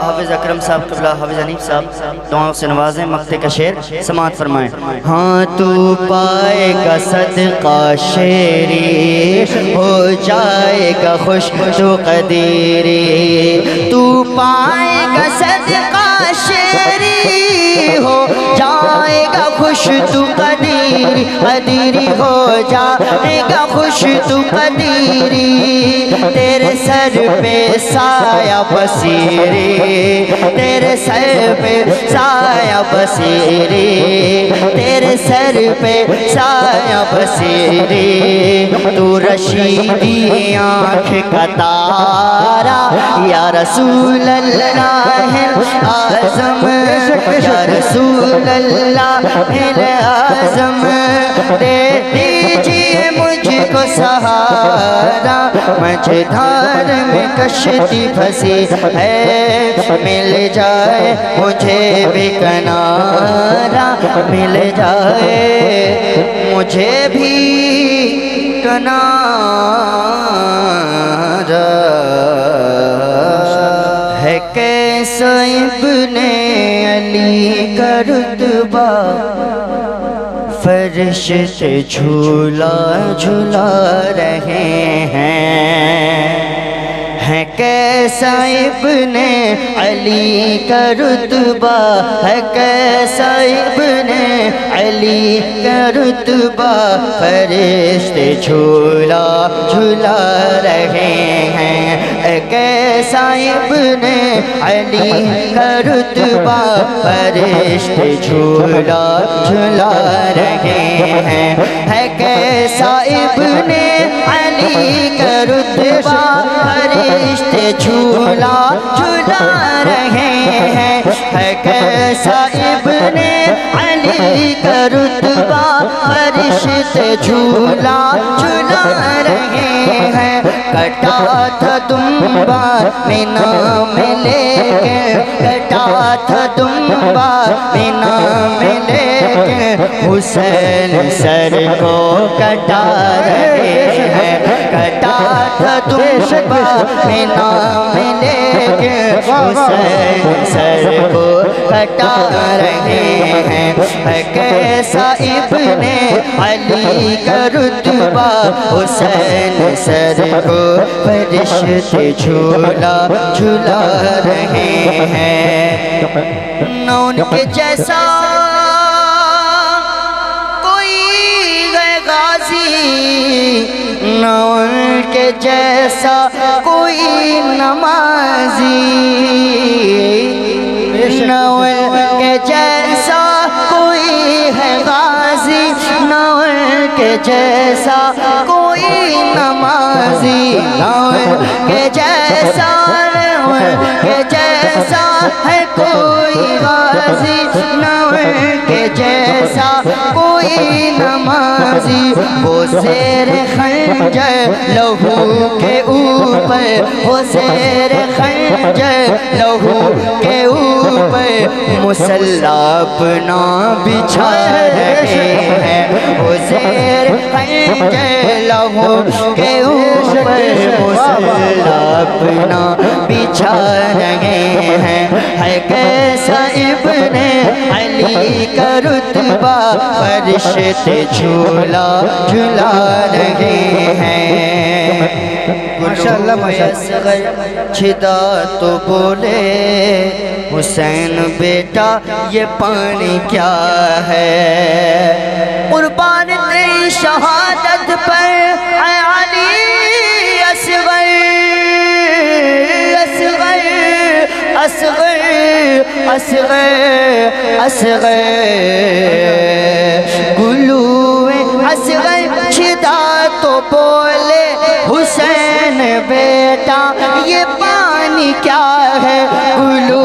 حافظ اکرم صاحب قبلہ، حافظ حنیف صاحب دعاؤں سے نوازیں. مقطع کا شعر سماعت فرمائیں. ہاں تو پائے گا صدقہ شیری، ہو جائے گا خوش تو قدیری. تو پائے گا صدقہ شیری، ہو جائے گا خوش تو قدیری، قدیری ہو جائے گا خوش تو قدیری. تیرے سر پہ سایہ بصیری، تیرے سر پہ سایہ بصیری، تیرے سر پہ سایہ بصیری. تو رشیدی آنکھ کا تارا یا رسول اللہ اعظم، یا رسول اللہ اعظم. دے دیجیے مجھ کو سہارا، مجھدار میں کشتی پھنسی ہے، مل جائے مجھے بھی کنارا، مل جائے مجھے بھی کنارا. ہے کیسا ابن علی کا رتبہ، فرشتے جھولا جھولا رہے ہیں. ہے کیسا ابن علی کا رتبہ، ہے کیسا ابن علی کا رتبہ، فرشتے جھولا جھولا رہے ہیں. کیسا ابن علی کا رتبہ، فرشتے جھولا جھولا رہے ہیں. ہے کیسا ابن علی کا رتبہ، فرشتے جھولا جھولا رہے ہیں. ہے کیسا ابن علی کا رتبہ، فرشتے جھولا جھولا رہے ہیں. کٹا تھا دمبا مینا میں لے کے، کٹا تھا دمبا مینا میں لے کے، حسین سر کو کٹا رہے ہیں. کٹا تھا دمبا مینا میں لے کے، حسین سر کو کٹا رہے ہیں. ہے کیسا ابن علی کا رتبہ، حسین سر کو فرشتے جھولا جھولا رہے ہیں. نہ ان کے جیسا کوئی ہے غازی، نہ ان کے جیسا کوئی نمازی، نہ ان کے جیسا کوئی ہے غازی، نہ ان کے جیسا کوئی نمازی، نہ ان کے جیسا ہے کوئی غازی، نہ ان کے جیسا کوئی نمازی. وہ زیر خنجر لہو کے اوپر، وہ زیر خنجر لہو کے اوپر، مصلی اپنا بچھا رہے ہیں. وہ زیر خنجر لہو کے اوپر، مصلی اپنا بچھا رہے ہیں. ہے کیسا ابن علی کا رتبہ، فرشتے جھولا جھولا رہے ہیں. ماشاءاللہ ماشاءاللہ. چھدا تو بولے حسین بیٹا یہ پانی کیا ہے، قربان تیری شہادت پر اے علی اصغر، اصغر اصغر اصغر اصغر گلوے اصغر. چھدا تو بولے حسین بیٹا یہ پانی کیا ہے، گلو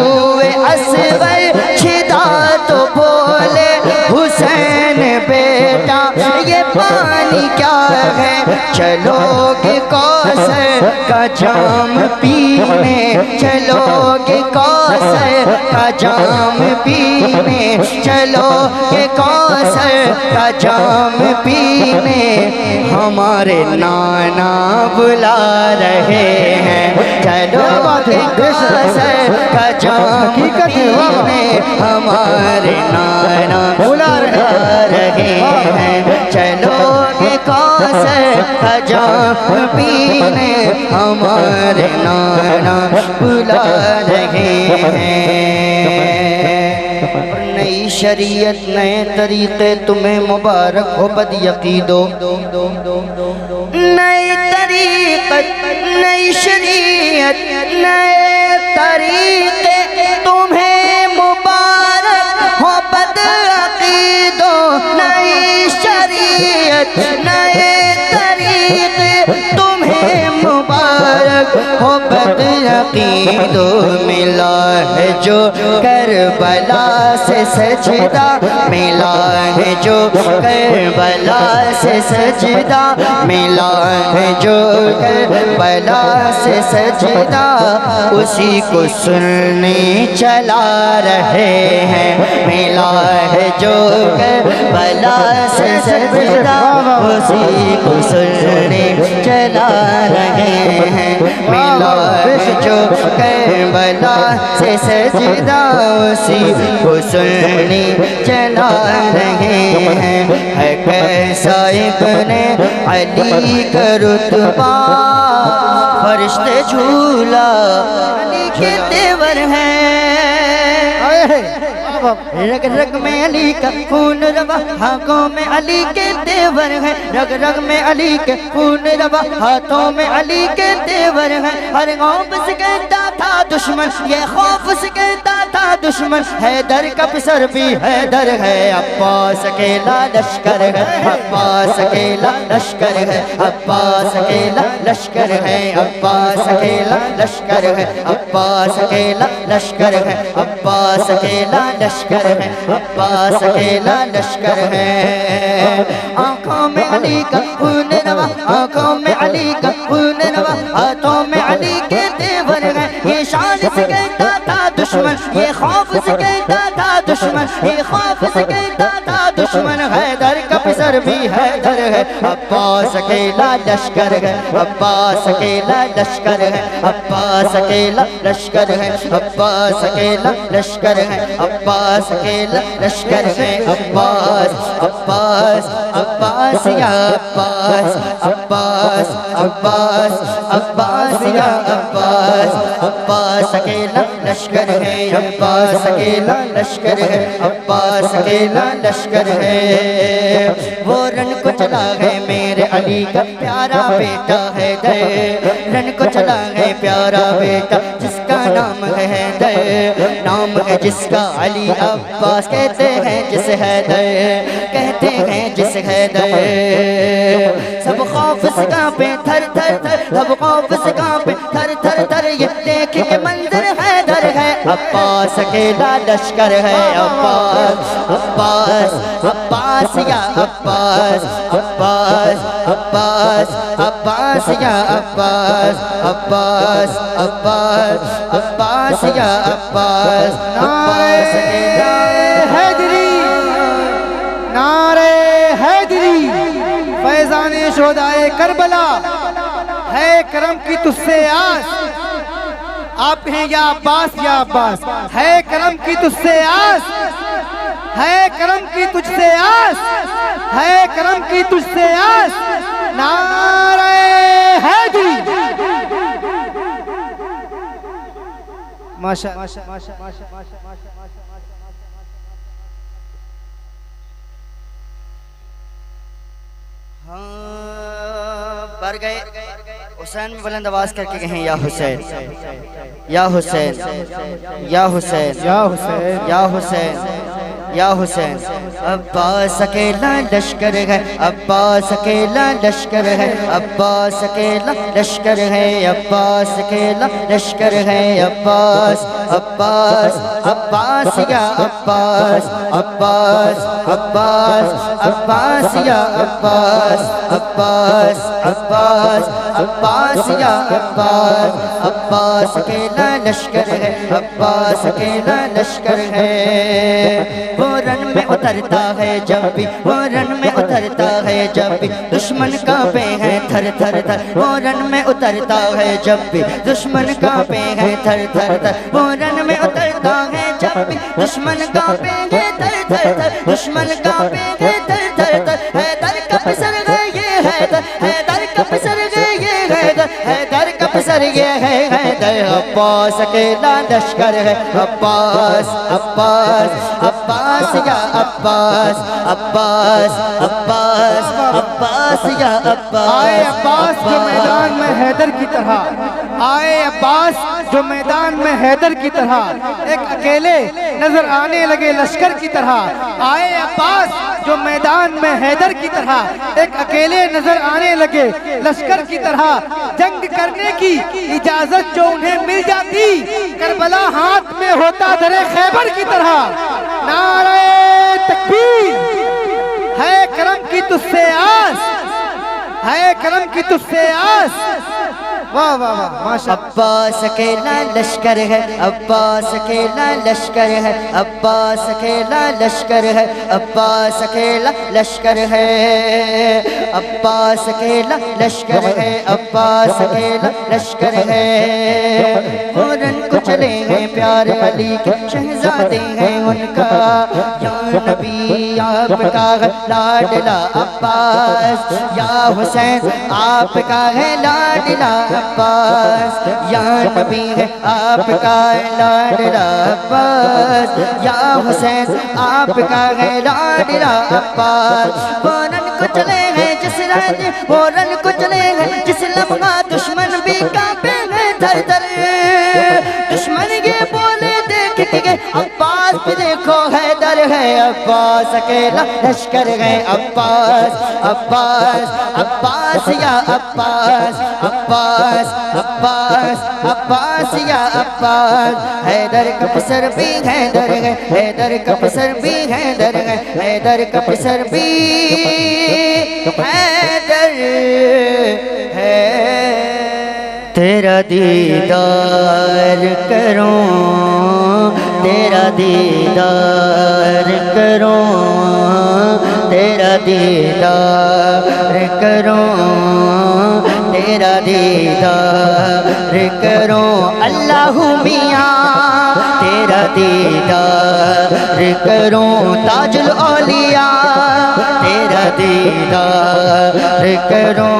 ہے چلو گے کوثر کا جام پینے چلو گے کوثر کا جام پینے چلو گے کوثر کا جام پینے ہمارے نانا بلا رہے ہیں چلو گے کوثر کا جام پینے ہمارے نانا بلا رہے ہیں چلو گے کوثر کا جام پینے ہمارے نانا بلا رہے ہیں نئی شریعت نئے طریقے تمہیں مبارک ہو بد یقیدو نئی طریقت نئی شریعت نئے طریقے تمہیں مبارک ہو بد عقیدو نئی شریعت نئے طریقے تمہیں مبارک ہو بد عقیدو ملا ہے جو کربلا سے سجدہ ملا ہے جو کربلا سے سجدہ ملا ہے جو کربلا سے سجدہ اسی کو سننے چلا رہے ہیں ملا ہے جو کربلا سے سجدہ اسی کو سننے چلا رہے ہیں ملا ہے جو کربلا سے سجدہ اسی کو سننے چلا رہے ہیں ہے کیسا ابن علی کا رتبہ فرشتے جھولا علی کے تیور ہیں رگ رگ میں علی کا خون روا ہاتھوں میں علی کے تیور ہیں رگ رگ میں علی کے خون روا ہاتھوں میں علی کے تیور ہیں ہر خوف سے کہتا تھا دشمن یہ خوف سے کہتا تھا دشمن حیدر کا پسر بھی حیدر ہے عباس اکیلا لشکر ہے عباس اکیلا لشکر ہے عباس اکیلا لشکر ہے عباس اکیلا لشکر ہے عباس اکیلا لشکر ہے عباس اکیلا لشکر ہے عباس اکیلا لشکر ہے آنکھوں میں علی کا خون روا آنکھوں میں علی کا خون روا ہاتھوں میں علی کے تیور ہیں یہ شان سے کہتا تھا دشمن یہ خوف سے کہتا تھا دشمن یہ خوف سے کہتا تھا دشمن حیدر کا پسر بھی حیدر ہے عباس اکیلا لشکر ہے عباس اکیلا لشکر ہے عباس اکیلا لشکر ہے عباس اکیلا لشکر ہے عباس اکیلا لشکر ہے عباس عباس عباس یا عباس عباس عباس عباس یا عباس عباس اکیلا لشکر ہے عباس اکیلا لشکر ہے عباس اکیلا لشکر ہے وہ رن کو چلا ہے میرے علی کا پیارا بیٹا حیدر رن کو چلا ہے پیارا بیٹا جس کا نام ہے حیدر نام ہے جس کا علی عباس کہتے ہیں جس حیدر کہتے ہیں جس حیدر سب خوف سے کانپے تھر تھر تھر سب خوف سے کانپے تھر تھر تھر یہ دیکھ کے منظر حیدر ہے عباس اکیلا لشکر ہے عباس عباس عباس یا عباس عباس عباس عباس یا عباس عباس عباس عباس یا عباس عباس اکیلا حیدری نعرہ حیدری فیضان شہدائے کربلا ہے کرم کی تجھ سے آس آپ ہیں یا عباس یا عباس ہے کرم کی تجھ سے آس ہے کرم کی تجھ سے آس ہے کرم کی تجھ سے آس نعرہ حیدری ماشاء بر گئے حسین میں بلند آواز کر کے کہیں یا حسین یا حسین یا حسین یا حسین یا حسین یا حسین عباس اکیلا لشکر ہے عباس اکیلا لشکر ہے عباس اکیلا لشکر ہے عباس اکیلا لشکر ہے عباس عباس عباس یا عباس عباس عباس عباس یا عباس عباس عباس عباس یا عباس عباس اکیلا لشکر ہے عباس اکیلا لشکر ہے وہ رن میں اترتا ہے جب بھی وہ رن میں اترتا ہے جب بھی دشمن کانپے ہیں تھر تھر تھر وہ رن میں اترتا ہے جب بھی دشمن کانپے ہیں تھر تھر تھر وہ رن میں اترتا ہے جب بھی دشمن کانپے ہیں تھر تھر تھر دشمن کانپے ہیں تھر تھر تھر حیدر کا پسر ہے یہ حیدر حیدر کا پسر ہے یہ حیدر حیدر کا پسر یہ ہے حیدر عباس اکیلا لشکر ہے عباس عباس عباس یا عباس عباس عباس عباس یا عباس آئے عباس جو میدان میں حیدر کی طرح آئے عباس جو میدان میں حیدر کی طرح ایک اکیلے نظر آنے لگے لشکر کی طرح آئے عباس جو میدان میں حیدر کی طرح ایک اکیلے نظر آنے لگے لشکر کی طرح جنگ کرنے کی اجازت جو انہیں مل جاتی کربلا ہاتھ میں ہوتا در خیبر کی طرح نعرہ تکبیر ہے کرم کی تجھ سے آس ہے کرم کی تجھ سے آس واہ واہ واہ ماشاء اللہ عباس اکیلا لشکر ہے عباس اکیلا لشکر ہے عباس اکیلا لشکر ہے عباس اکیلا لشکر ہے عباس اکیلا لشکر ہے عباس اکیلا لشکر ہے فوراً کو چلے ہیں پیار علی کے شہزادے ہیں ان کا یا نبی آپ کا ہے لاڈلا عباس یا حسین آپ کا ہے لاڈلا عباس یا نبی ہے آپ کا ہے لاڈلا عباس یا حسین آپ کا ہے لاڈلا عباس فوراً کو چلے ہیں جس رات فوراً کو چلے ہیں جس لمحہ دشمن بھی کانپے ہیں تھر تھر دشمن یہ بولے دیکھ کے عباس پہ دیکھو حیدر ہے عباس اکیلا لشکر ہے عباس عباس عباس یا عباس عباس عباس عباس یا عباس حیدر کا پسر بھی حیدر ہے حیدر کا پسر بھی حیدر ہے حیدر کا پسر بھی حیدر ہے تیرا دیدار کروں تیرا دیدار کروں تیرا دیدار کروں تیرا دیدار کروں اللہ میاں تیرا دیدار کروں تاج الاولیاء تیرا دیدار کروں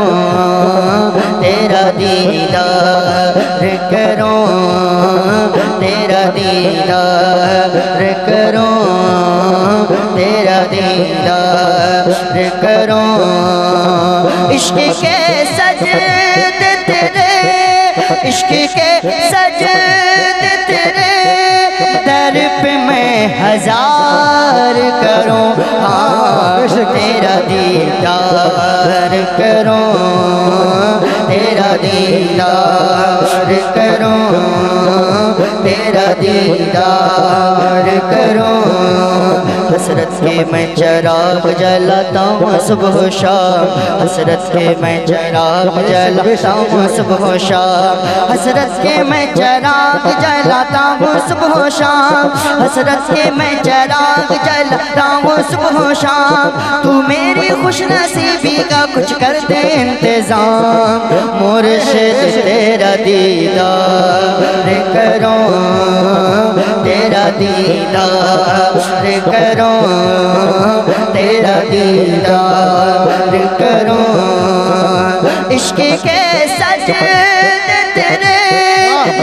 تیرا دیدار کروں تیرا دیدار کروں تیرا دیدار کروں عشق کے سجدے تیرے عشق کے سجدے تیرے در پہ میں ہزار کروں ہاں تیرا دیدار کروں تیرا دیدار کروں تیرا دیدار کروں حسرت کے میں چراغ جلاتا ہوں صبح و شام حسرت کے میں چراغ جلاتا ہوں صبح و شام حسرت کے میں چراغ جلاتا ہوں صبح و شام حسرت کے میں چراغ جلاتا ہوں صبح و شام تو میری خوش نصیبی کا کچھ کر دے انتظام مرشد تیرا دیدار کروں تیرا دیدار کروں تیرا دیدار کروں عشق کے سجدے تیرے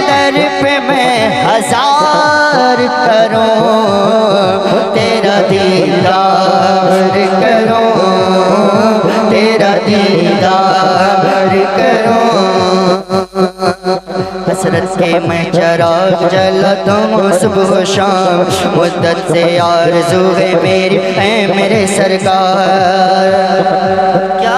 در پہ میں ہزار کروں تیرا دیدار کروں تیرا دیدار کروں حسرت کے میں چراغ جلاتا ہوں صبح و شام، مدت سے آرزو ہے میری اے میرے سرکار۔ کیا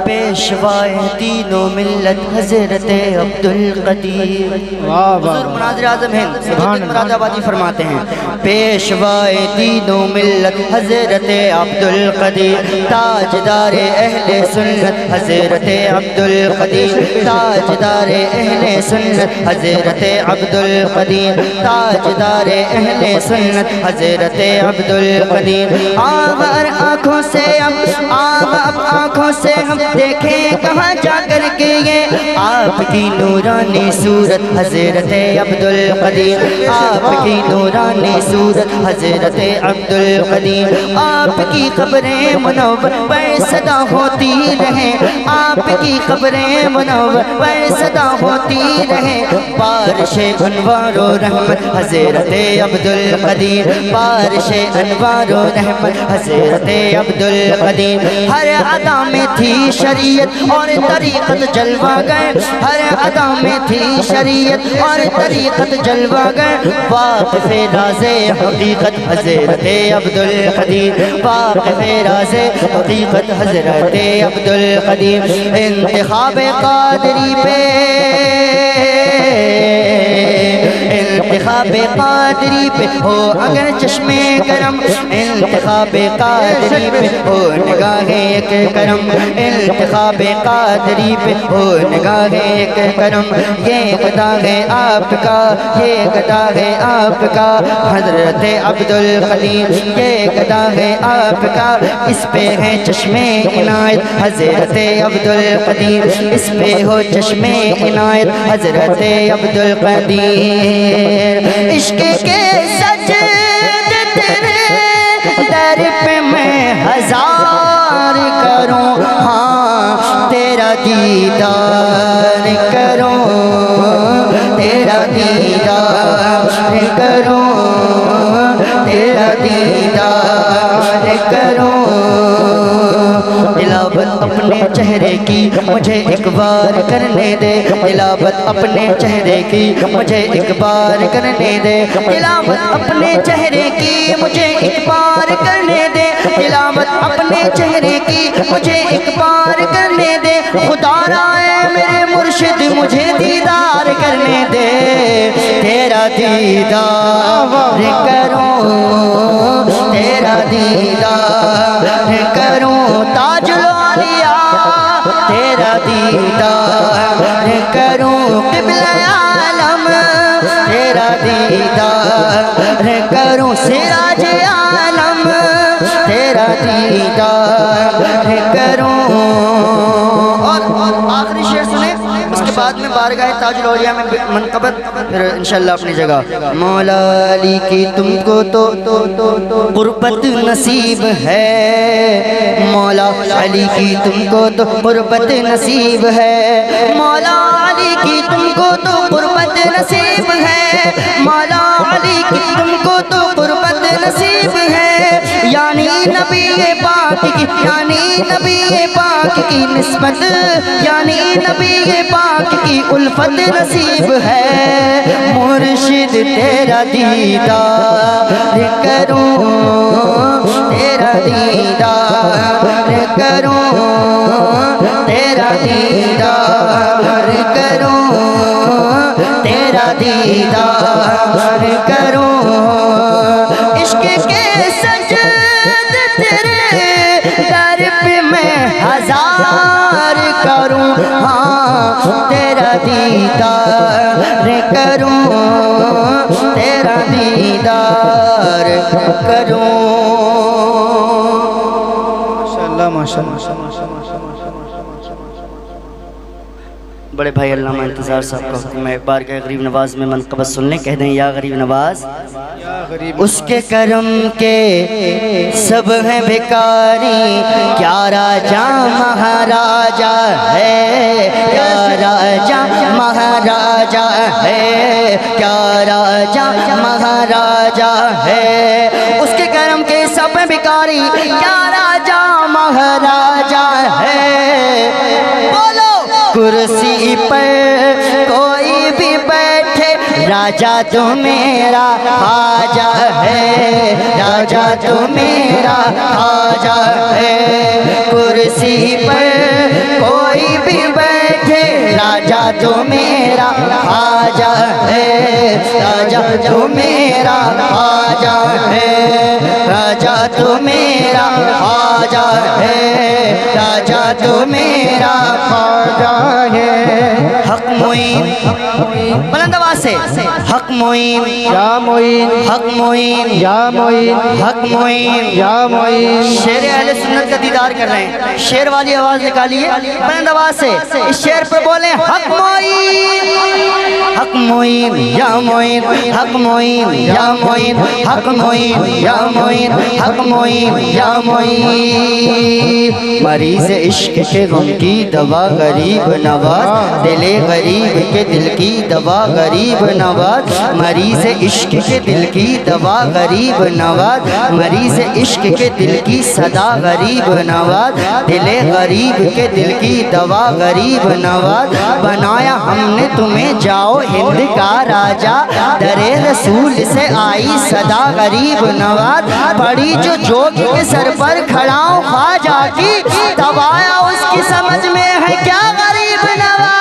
پیشوائے دین و ملت حضرت عبدالقدیر، حضور مناظر اعظم ہیں سید مراد آبادی فرماتے ہیں، پیشوائے دین و ملت حضرت عبدالقدیر، تاجدار اہل سنت حضرت عبدالقدیر، تاجدار اہل سنت حضرت عبدالقدیر، تاجدار اہل سنت حضرت عبدالقدیر۔ آور آنکھوں سے اب آنکھوں سے ہم دیکھیں کہاں جا کر کے یہ آپ کی نورانی صورت حضرت عبدالقدیر، آپ کی نورانی صورت حضرت عبدالقدیر، آپ کی قبریں منور پر صدا ہوتی رہیں، آپ کی قبریں منور پر صدا ہوتی رہیں، بارش انوار و رحمت حضرت عبدالقدیر، بارش انوار و رحمت حضرت عبدالقدیر۔ ہر ادا میں تھی شریعت اور طریقت جلوہ گر، ہر ادا میں تھی شریعت اور طریقت جلوہ گر، واقف راز حقیقت حضرت عبدالقدیر، واقف راز حقیقت حضرت عبدالقدیر۔ انتخاب قادری پہ، انتخاب قادری پہ ہو اگر چشم کرم، انتخاب قادری پہ ہو نگاہ ایک کرم، انتخاب قادری پہ ہو نگاہ ایک کرم، یہ قدا ہے آپ کا، یہ قدا ہے آپ کا حضرت عبدالقدیر، یہ قدا ہے آپ کا، اس پہ ہے چشم عنایت حضرت عبدالقدیر، اس پہ ہو چشم عنایت حضرت عبدالقدیر۔ عشق کے سجدے تیرے در پہ میں ہزار کروں، ہاں تیرا دیدار کروں، تیرا دیدار کروں، تیرا دیدار کروں۔ تلاوت اپنے چہرے کی مجھے ایک بار کرنے دے، تلاوت اپنے چہرے کی مجھے ایک بار کرنے دے، تلاوت اپنے چہرے کی مجھے ایک بار کرنے دے، تلاوت اپنے چہرے کی مجھے ایک بار کرنے دے، خدا رائے میرے مرشد مجھے دیدار کرنے دے، تیرا دیدار کروں، تیرا دیدار کروں، تاج الاولیاء تیرا دیدار کروں، قبلہ عالم تیرا دیدار کروں، سراج عالم تیرا دیدار کروں۔ اور آخری شعر سنیں، اس کے بعد میں بارگاہ تاج الاولیاء میں منقبت، پھر انشاءاللہ اپنی جگہ۔ مولا علی کی تم کو تو قربت نصیب ہے، مولا علی کی تم کو تو قربت نصیب ہے، مولا علی کی تم کو تو قربت نصیب ہے، مولا علی کی تم کو تو قربت نصیب ہے، یعنی نبی پاک کی، یعنی نبی پاک کی نسبت، یعنی نبی پاک کی الفت نصیب ہے، مرشد تیرا دیدار کروں، تیرا دیدار کروں، تیرا دیدار کروں، تیرا دیدار کروں، عشق کے سجدے تیرے در پہ میں ہزار کروں، ہاں تیرا دیدار کروں، تیرا دیدار کروں۔ ماشاءاللہ ماشاءاللہ۔ بڑے بھائی علامہ انتظار صاحب کا حکم ہے، بارگاہ غریب نواز میں منقبت سن لیں، کہہ دیں یا غریب نواز، اس کے کرم کے سب ہیں بھکاری، کیا راجہ مہاراجہ ہے، کیا راجہ مہاراجہ ہے، کیا راجہ مہاراجہ ہے، اس کے کرم کے سب ہیں بھکاری، کیا راجہ مہاراجہ ہے، بولو کرسی پر کوئی بھی راجا تو میرا خواجہ ہے، راجا تو میرا خواجہ ہے، کرسی پر کوئی بھی بیٹھے راجا تو میرا خواجہ ہے، راجا تو میرا خواجہ ہے، راجا تو میرا خواجہ ہے، راجا تو میرا خواجہ ہے۔ حق معین، بلند آواز سے، حق معین یا معین حق معین یا معین حق معین یا معین۔ شیر اہل سنت کا دیدار کر رہے ہیں، شیر والی آواز نکالیے بلند آواز سے، اس شیر پر بولیں حق معین حق معین یا معین حق معین یا معین حق معین یا معین حق معین یا معین۔ مریض عشق کے غم کی دوا غریب نواز، دل غریب کے دل کی دوا غریب نواز، مریض عشق کے دل کی دوا غریب نواز، مریض عشق کے دل کی صدا غریب نواز، دل غریب کے دل کی دوا غریب نواز، بنایا ہم نے تمہیں جاؤ ہند کا راجا، در رسول سے آئی صدا غریب نواز، پڑی جو جوگ کے سر پر کھڑا ہوں خواجہ کی، تب آیا اس کی سمجھ میں ہے کیا غریب نواز۔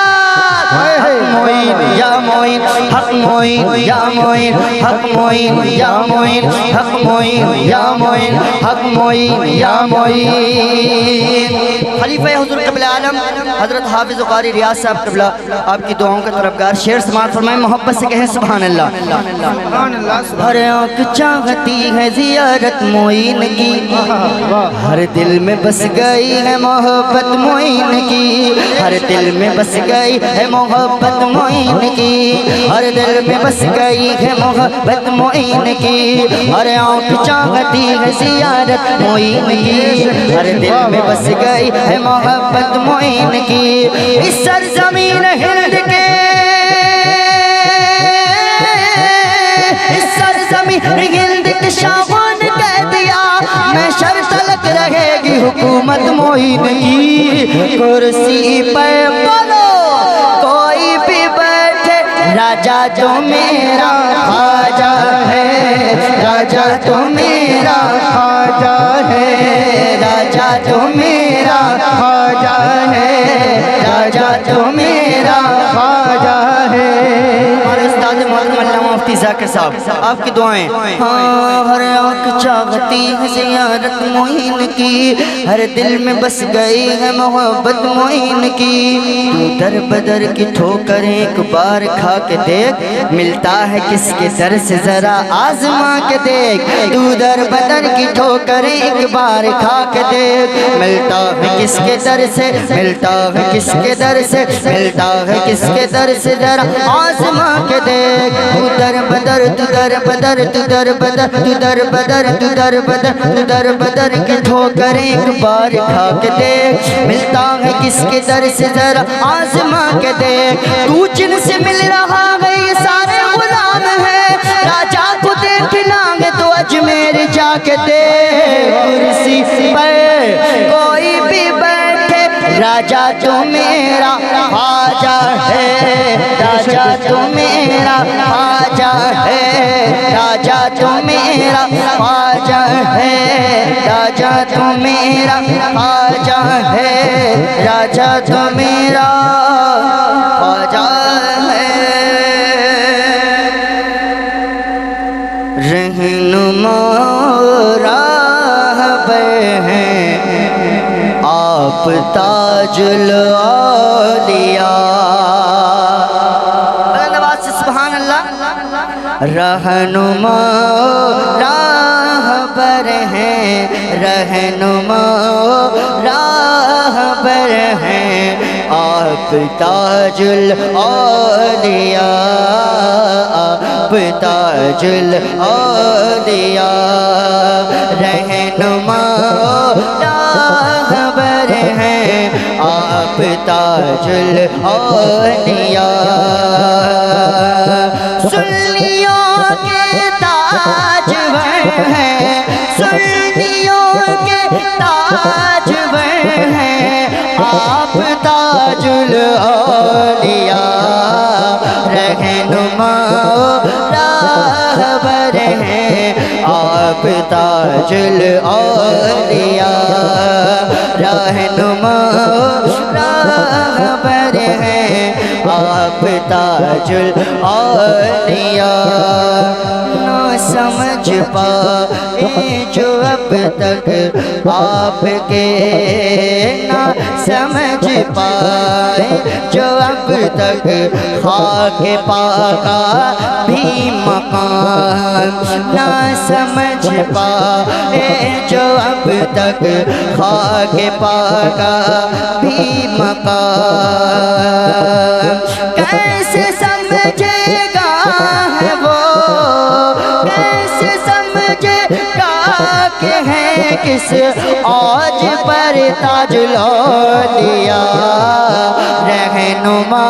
حق معین یا معین حق معین یا معین حق معین یا معین حق معین یا معین حق معین یا معین۔ خلیفہ حضور قبلہ عالم حضرت حافظ قاری ریاض صاحب قبلہ آپ کی دعاؤں کا طلبگار، شعر سماعت فرمائیں، محبت سے کہیں سبحان اللہ۔ ہر آنکھ چاہتی ہے زیارت معین کی، ہر دل میں بس گئی ہے محبت معین کی، ہر دل میں بس گئی ہے محبت معین کی، ہر دل میں بس گئی ہے محبت معین کی، ہر آنکھ چاہتی ہے زیارت معین کی، ہر دل میں بس گئی ہے محبت معین کی، اس سرزمین ہند کے اس سرزمین ہند کے شاہوں نے کہہ دیا میں شر تلک رہے گی حکومت معین کی، کرسی پر بولو کوئی بھی بیٹھے راجا تو میرا خواجہ ہے، راجا تو میرا خواجہ ہے، راجا تو میرا خواجہ ہے، راجا تو میرا خواجہ ہے۔ اور استاد محترم علامہ مفتی ذاکر صاحب آپ کی دعائیں۔ ہاں ہر آنکھ چاہتی ہے زیارت معین کی، ہر دل میں بس گئی ہے محبت معین کی، تو در بدر کی ٹھوکر ایک بار کھا کے دیکھ، ملتا ہے کس کے در سے ذرا آزما کے دیکھ، تو در بدر کی ٹھوکر ایک بار کھا کے دیکھ، ملتا ہے کس کے در سے، ملتا ہے کس کے در سے، ملتا ہے کس کے در سے ذرا آزما کے دیکھ، تو در بدر تو در بدر تو در بدر تو در بدر تو در بدر تو در بدر کی ٹھوکر ایک بار کھا کے دیکھ، ملتا ہے کس کے در سے ذرا آزما کے دیکھ، تو جن سے مل رہا ہے یہ سارے غلام ہیں، راجا کو دیکھنا ہے تو اجمیر جا کے دیکھ، کرسی پر کوئی بھی بیٹھے راجا تو میرا خواجہ ہے، راجا تو میرا خواجہ ہے، راجا تو میرا خواجہ ہے، راجا تو میرا خواجہ ہے، راجا تو میرا خواجہ ہے۔ رہنما راہبر ہیں آپ تاج الاولیاء، سبحان اللہ۔ رہنما راہبر ہیں، رہنما راہبر ہیں آپ تاج الاولیاء، آپ تاج الاولیاء، رہنما راہبر ہیں آپ تاج الاولیاء، سنیوں کے تاجور ہیں، سنیوں کے تاجور ہیں آپ تاج الاولیاء، رہنما آپ تاج الاولیاء رہنما راہبر ہیں آپ تاج الاولیاء نہ سمجھ پائے جو اب تک آپ کے نہ سمجھ پائے جو اب تک خاک پاکا بھی مقام نہ سمجھ پائے جو اب تک خاک پاکا بھی مقام کیسے سمجھے گا ہے وہ کیسے سمجھے گا کہ ہے کس آج پر تاج الاولیاء رہنما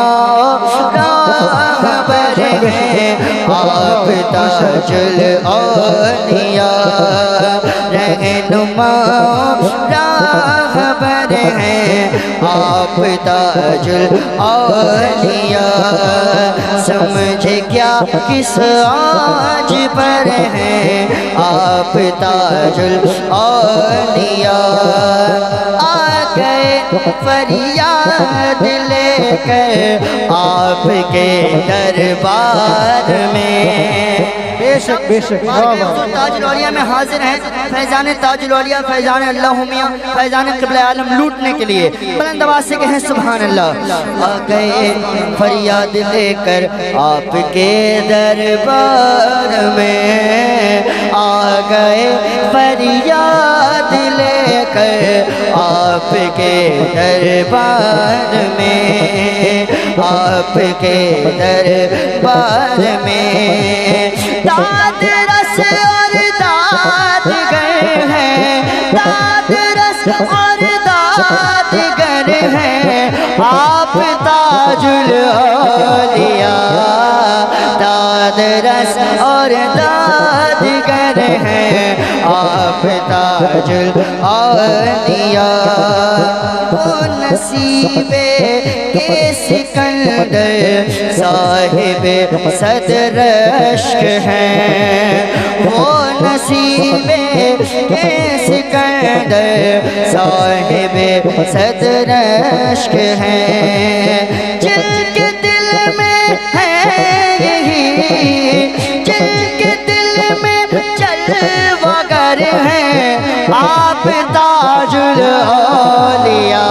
راہبر ہیں آپ تاج الاولیاء رہنما راہبر ہیں آپ تاج الاولیاء سمجھے کیا کس آج پر ہیں آپ تاج الاولیاء آ گئے فریاد لے کر آپ کے دربار میں بے شک تاج الاولیاء میں حاضر ہیں فیضان تاج الاولیاء فیضان اللہ میاں فیضان قبلہ عالم لوٹنے کے لیے بلند آواز سے کہیں سبحان اللہ آ گئے فریاد لے کر آپ کے دربار میں آ گئے فریاد لے کر آپ کے دربار میں آپ کے دربار میں داد رس اور داد گر ہیں داد رس اور داد گر ہیں آپ تاج الاولیاء داد رس اور داد گر ہیں آپ تاج الاولیاء وہ نصیب کے سکندر صاحب صدر اشک ہیں وہ نصیب کے سکندر صاحب صدر اشک ہیں جن کے دل میں ہے یہی جن کے دل میں جلوہ گر ہیں آپ تاج الاولیاء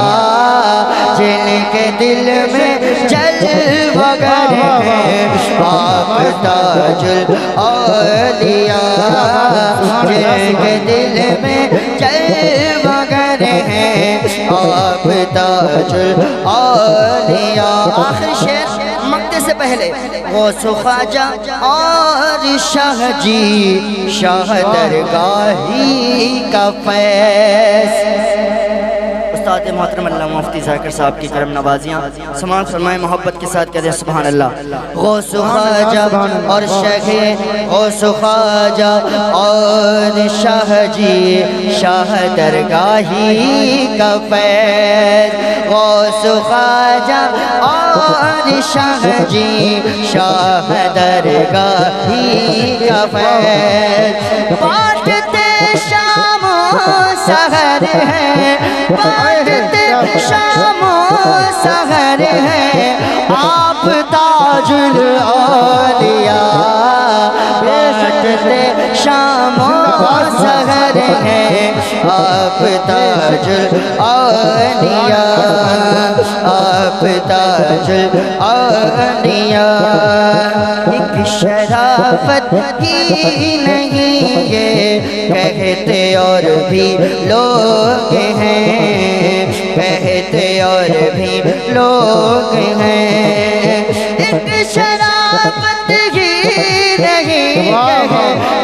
جن کے دل میں جلوہ گر ہیں آپ تاج الاولیاء جن کے دل میں جلوہ گر ہیں آپ تاج الاولیاء آخری شعر مقطع سے پہلے غوث و خواجہ اور شاہ جی شاہ درگاہی کا فیض استاد محترم علامہ مفتی ذاکر صاحب کی کرم نوازیاں سماعت فرمائے محبت کے ساتھ کہتے ہیں سبحان اللہ غوث و خواجہ اور شیخ غوث و خواجہ اور شاہ جی شاہ درگاہی کا فیض غوث و خواجہ اور شاہ جی شاہ درگاہی کا فیض بانٹتے شام و سحر ہیں بانٹتے شام و سحر ہیں آپ تاج الاولیاء بانٹتے شام و سحر ہیں آپ تاج الاولیاء آپ تاج الاولیاء ایک شرافت ہی نہیں یہ کہتے اور بھی لوگ ہیں کہتے اور بھی لوگ ہیں ایک شرافت ہی نہیں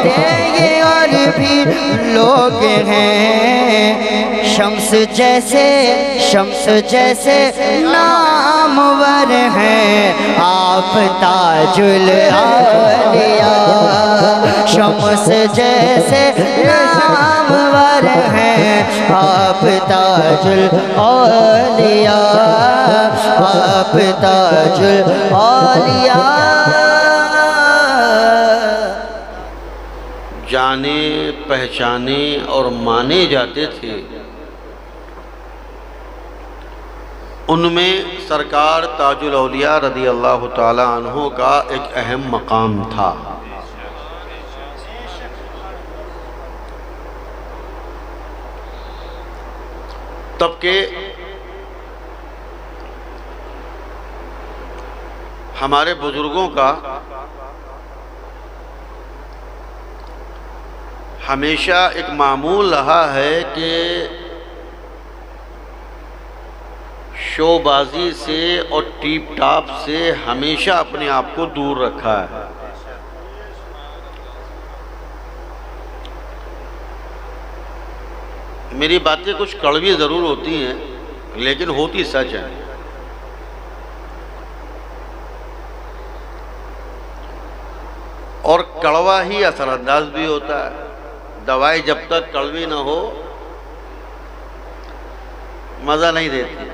کہتے یہ اور بھی لوگ ہیں شمس جیسے نامور ہیں آپ تاج الاولیاء شمس جیسے نامور ہیں آپ تاج الاولیاء آپ تاج الاولیاء جان جانے پہچانے اور مانے جاتے تھے، ان میں سرکار تاج الاولیاء رضی اللہ تعالی عنہ کا ایک اہم مقام تھا۔ تب کہ ہمارے بزرگوں کا ہمیشہ ایک معمول رہا ہے کہ شو بازی سے اور ٹیپ ٹاپ سے ہمیشہ اپنے آپ کو دور رکھا ہے۔ میری باتیں کچھ کڑوی ضرور ہوتی ہیں لیکن ہوتی سچ ہے۔ اور کڑوا ہی اثر انداز بھی ہوتا ہے۔ دوائی جب تک کڑوی نہ ہو مزہ نہیں دیتی۔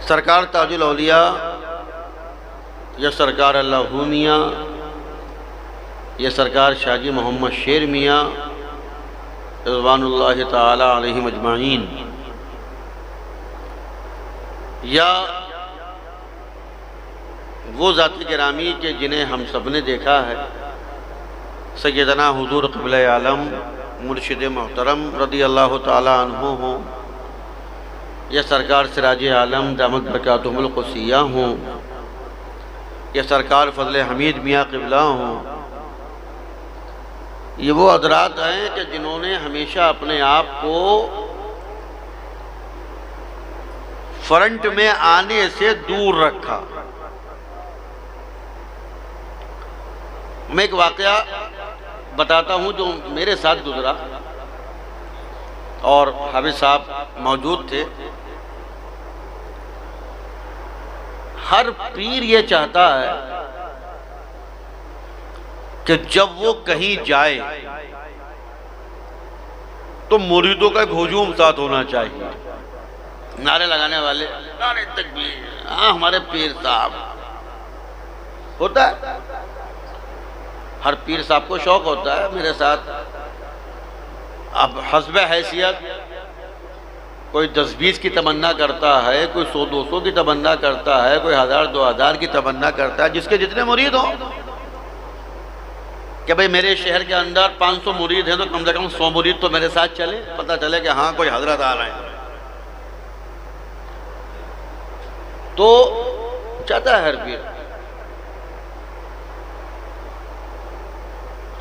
سرکار تاج الاولیاء یا سرکار اللہ میاں یا سرکار شاہ جی محمد شیر میاں رضوان اللہ تعالی علیہم اجمعین، یا وہ ذات گرامی کے جنہیں ہم سب نے دیکھا ہے، سیدنا حضور قبلہ عالم مرشد محترم رضی اللہ تعالی عنہ ہوں، یا سرکار سراج عالم دامت برکاتہم القدسیہ ہوں، یا سرکار فضل حمید میاں قبلہ ہوں، یہ وہ حضرات ہیں کہ جنہوں نے ہمیشہ اپنے آپ کو فرنٹ میں آنے سے دور رکھا۔ میں ایک واقعہ بتاتا ہوں جو میرے ساتھ گزرا، اور حافظ صاحب موجود تھے۔ ہر پیر یہ چاہتا ہے کہ جب وہ کہیں جائے تو مریدوں کا ایک ہجوم ساتھ ہونا چاہیے، نعرے لگانے والے، نعرے تکبیر، ہاں ہمارے پیر صاحب ہوتا ہے۔ ہر پیر صاحب کو شوق ہوتا ہے میرے ساتھ۔ اب حسب حیثیت کوئی 10-20 کی تمنا کرتا ہے، کوئی 100-200 کی تمنا کرتا ہے، کوئی 1000-2000 کی تمنا کرتا ہے، جس کے جتنے مرید ہوں کہ بھئی میرے شہر کے اندر 500 مرید ہیں تو کم سے کم 100 مرید تو میرے ساتھ چلے، پتہ چلے کہ ہاں کوئی حضرت آ رہے ہیں۔ تو چاہتا ہے ہر پیر۔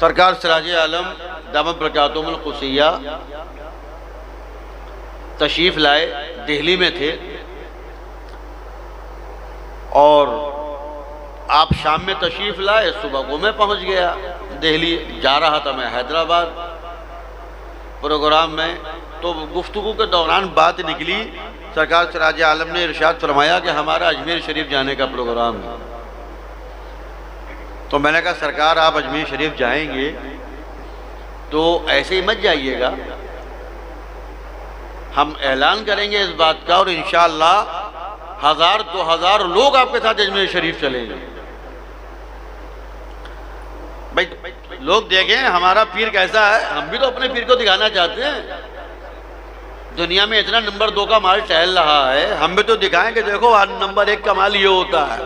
سرکار سراج عالم دامت برکاتہم القدسیہ تشریف لائے، دہلی میں تھے، اور آپ شام میں تشریف لائے، صبح کو میں پہنچ گیا دہلی، جا رہا تھا میں حیدرآباد پروگرام میں۔ تو گفتگو کے دوران بات نکلی، سرکار سراج عالم نے ارشاد فرمایا کہ ہمارا اجمیر شریف جانے کا پروگرام ہے۔ تو میں نے کہا سرکار آپ اجمیر شریف جائیں گے تو ایسے ہی مت جائیے گا، ہم اعلان کریں گے اس بات کا، اور انشاءاللہ 1000-2000 لوگ آپ کے ساتھ اجمیر شریف چلیں گے۔ بھائی لوگ دیکھیں ہمارا پیر کیسا ہے، ہم بھی تو اپنے پیر کو دکھانا چاہتے ہیں۔ دنیا میں اتنا نمبر 2 کا مال ٹہل رہا ہے، ہم بھی تو دکھائیں کہ دیکھو نمبر 1 کا مال یہ ہوتا ہے۔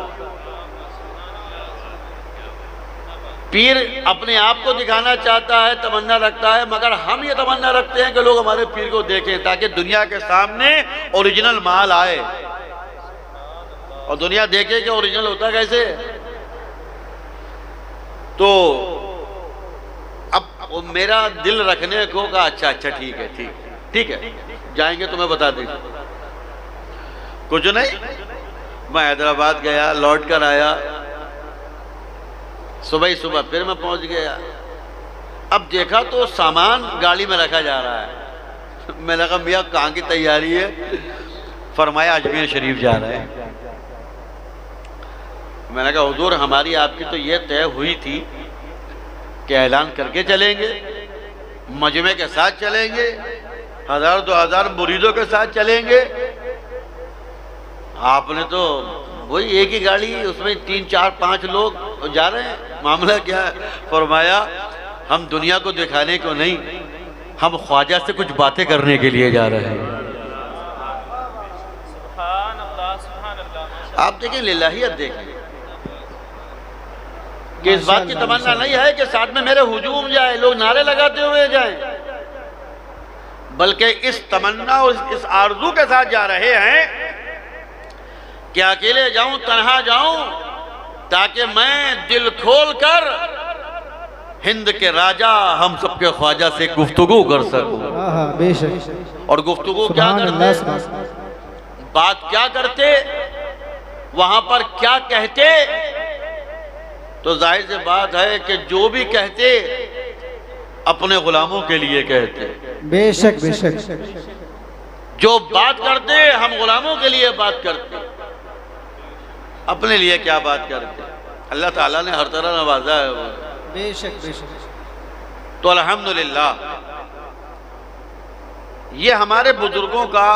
پیر اپنے آپ کو دکھانا چاہتا ہے، تمنا رکھتا ہے، مگر ہم یہ تمنا رکھتے ہیں کہ لوگ ہمارے پیر کو دیکھیں تاکہ دنیا کے سامنے اوریجنل مال آئے، اور دنیا دیکھے کہ اوریجنل ہوتا کیسے۔ تو اب میرا دل رکھنے کو کہا اچھا ٹھیک ہے جائیں گے تمہیں بتا دیں۔ کچھ نہیں، میں حیدرآباد گیا، لوٹ کر آیا، صبح پھر میں پہنچ گیا۔ اب دیکھا تو سامان گاڑی میں رکھا جا رہا ہے۔ میں نے کہا میاں کہاں کی تیاری ہے؟ فرمایا اجمیر شریف جا رہے ہیں۔ میں نے کہا حضور ہماری آپ کی تو یہ طے ہوئی تھی کہ اعلان کر کے چلیں گے، مجمع کے ساتھ چلیں گے، 1000-2000 مریدوں کے ساتھ چلیں گے، آپ نے تو وہی ایک ہی گاڑی، اس میں 3 4 5 لوگ جا رہے ہیں، معاملہ کیا ہے؟ فرمایا ہم دنیا کو دکھانے کو نہیں، ہم خواجہ سے کچھ باتیں کرنے کے لیے جا رہے ہیں۔ آپ دیکھیں للہیت دیکھیں کہ اس بات کی تمنا نہیں ہے کہ ساتھ میں میرے ہجوم جائے، لوگ نعرے لگاتے ہوئے جائیں، بلکہ اس تمنا اور اس آرزو کے ساتھ جا رہے ہیں کہ اکیلے جاؤں، تنہا جاؤں، تاکہ میں دل کھول کر ہند کے راجہ ہم سب کے خواجہ سے گفتگو کر سکوں۔ بے شک، اور گفتگو کیا کرتے، بات کیا کرتے، وہاں پر کیا کہتے؟ تو ظاہر سی بات ہے کہ جو بھی کہتے اپنے غلاموں کے لیے کہتے۔ بے شک بے شک، جو بات کرتے ہم غلاموں کے لیے بات کرتے، اپنے لیے کیا بات کرتے؟ اللہ تعالیٰ نے ہر طرح نوازا ہے وہ۔ بے شک بے شک۔ تو الحمدللہ یہ ہمارے بزرگوں کا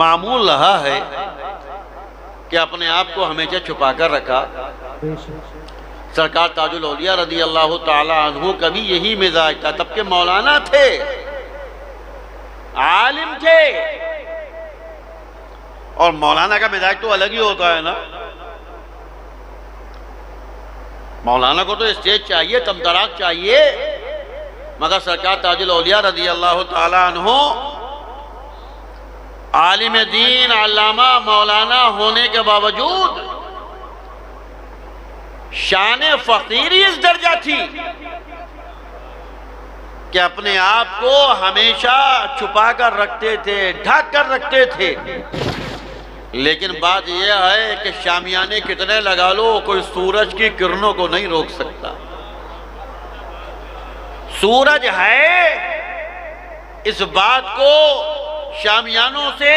معمول رہا ہے کہ اپنے آپ کو ہمیشہ چھپا کر رکھا۔ سرکار تاج الاولیاء رضی اللہ تعالی عنہ کا بھی یہی مزاج تھا، تب کہ مولانا تھے، عالم تھے، اور مولانا کا مزاج تو الگ ہی ہوتا ہے نا۔ مولانا کو تو اسٹیج چاہیے، تمطراق چاہیے، مگر سرکار تاج الاولیاء رضی اللہ تعالی عنہ عالم دین، علامہ، مولانا ہونے کے باوجود شان فقیری اس درجہ تھی کہ اپنے آپ کو ہمیشہ چھپا کر رکھتے تھے، ڈھک کر رکھتے تھے۔ لیکن بات یہ ہے کہ شامیانے کتنے لگا لو، کوئی سورج کی کرنوں کو نہیں روک سکتا۔ سورج ہے، اس بات کو شامیانوں سے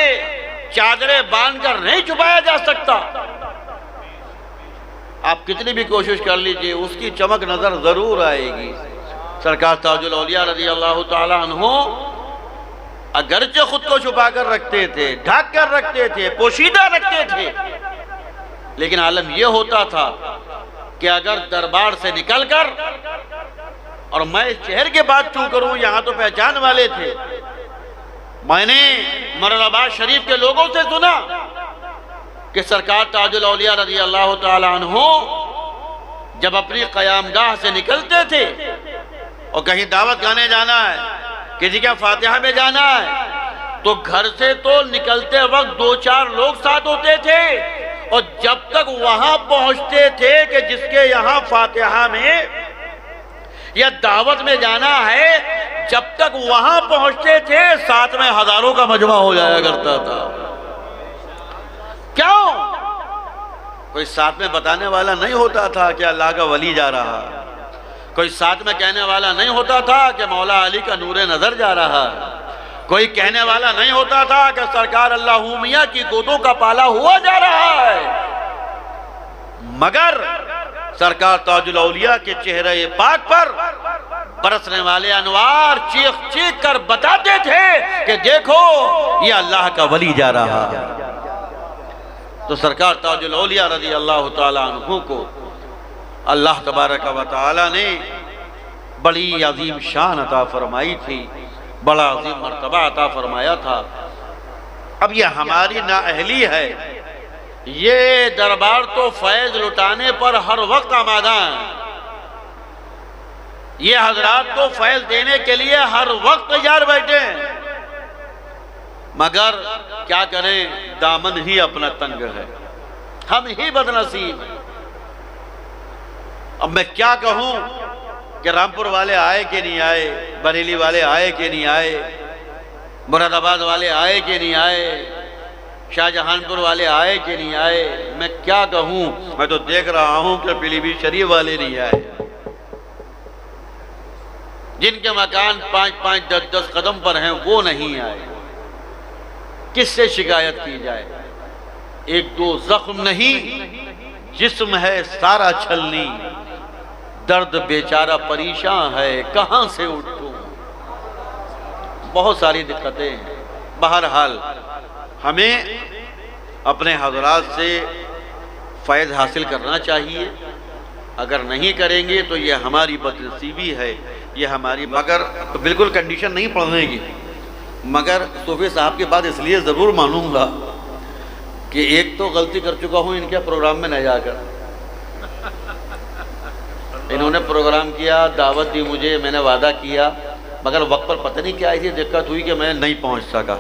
چادریں باندھ کر نہیں چھپایا جا سکتا۔ آپ کتنی بھی کوشش کر لیجئے، اس کی چمک نظر ضرور آئے گی۔ سرکار تاج الاولیاء رضی اللہ تعالی عنہ اگرچہ خود کو چھپا کر رکھتے تھے، ڈھک کر رکھتے تھے، پوشیدہ رکھتے تھے، لیکن عالم یہ ہوتا تھا کہ اگر دربار سے نکل کر، اور میں اس شہر کے بات کیوں کروں، یہاں تو پہچان والے تھے، میں نے مرل آباد شریف کے لوگوں سے سنا کہ سرکار تاج الاولیاء رضی اللہ تعالی عنہ جب اپنی قیام گاہ سے نکلتے تھے اور کہیں دعوت گانے جانا ہے، کسی کا فاتحہ میں جانا ہے، تو گھر سے تو نکلتے وقت 2-4 لوگ ساتھ ہوتے تھے، اور جب تک وہاں پہنچتے تھے کہ جس کے یہاں فاتحہ میں یا دعوت میں جانا ہے، جب تک وہاں پہنچتے تھے ساتھ میں ہزاروں کا مجمع ہو جایا کرتا تھا۔ کیوں؟ کوئی ساتھ میں بتانے والا نہیں ہوتا تھا کہ اللہ کا ولی جا رہا، کوئی ساتھ میں کہنے والا نہیں ہوتا تھا کہ مولا علی کا نور نظر جا رہا، کوئی کہنے والا نہیں ہوتا تھا کہ سرکار اللہ میاں کی گودوں کا پالا ہوا جا رہا ہے، مگر سرکار تاج الاولیاء کے چہرے پاک پر برسنے والے انوار چیخ چیخ کر بتاتے تھے کہ دیکھو یہ اللہ کا ولی جا رہا۔ تو سرکار تاج الاولیاء رضی اللہ تعالی عنہ کو اللہ تبارک و تعالی نے بڑی عظیم شان عطا فرمائی تھی، بڑا عظیم مرتبہ عطا فرمایا تھا۔ اب یہ ہماری نااہلی ہے، یہ دربار تو فیض لٹانے پر ہر وقت آمادہ ہیں، یہ حضرات تو فیض دینے کے لیے ہر وقت تیار بیٹھے ہیں، مگر کیا کریں، دامن ہی اپنا تنگ ہے، ہم ہی بدنصیب ہیں۔ اب میں کیا کہوں کہ رامپور والے آئے کہ نہیں آئے، بریلی والے آئے کہ نہیں آئے، مراد آباد والے آئے کہ نہیں آئے، شاہ جہان پور والے آئے کہ نہیں آئے، میں کیا کہوں، میں تو دیکھ رہا ہوں کہ پیلی بھیت شریف والے نہیں آئے، جن کے مکان 5-5 10-10 قدم پر ہیں وہ نہیں آئے۔ کس سے شکایت کی جائے؟ 1-2 زخم نہیں، جسم ہے سارا چھلنی، درد بیچارہ پریشان ہے، کہاں سے اٹھوں، بہت ساری دقتیں ہیں۔ بہرحال ہمیں اپنے حضرات سے فیض حاصل کرنا چاہیے. اگر نہیں کریں گے تو یہ ہماری بدنصیبی ہے، یہ ہماری، مگر بالکل کنڈیشن نہیں پڑھنے کی. مگر صوفی صاحب کی بات اس لیے ضرور مانوں گا کہ ایک تو غلطی کر چکا ہوں ان کے پروگرام میں نہ جا کر. انہوں نے پروگرام کیا، دعوت دی مجھے، میں نے وعدہ کیا، مگر وقت پر پتہ نہیں کیا ایسی دقت ہوئی کہ میں نہیں پہنچ سکا.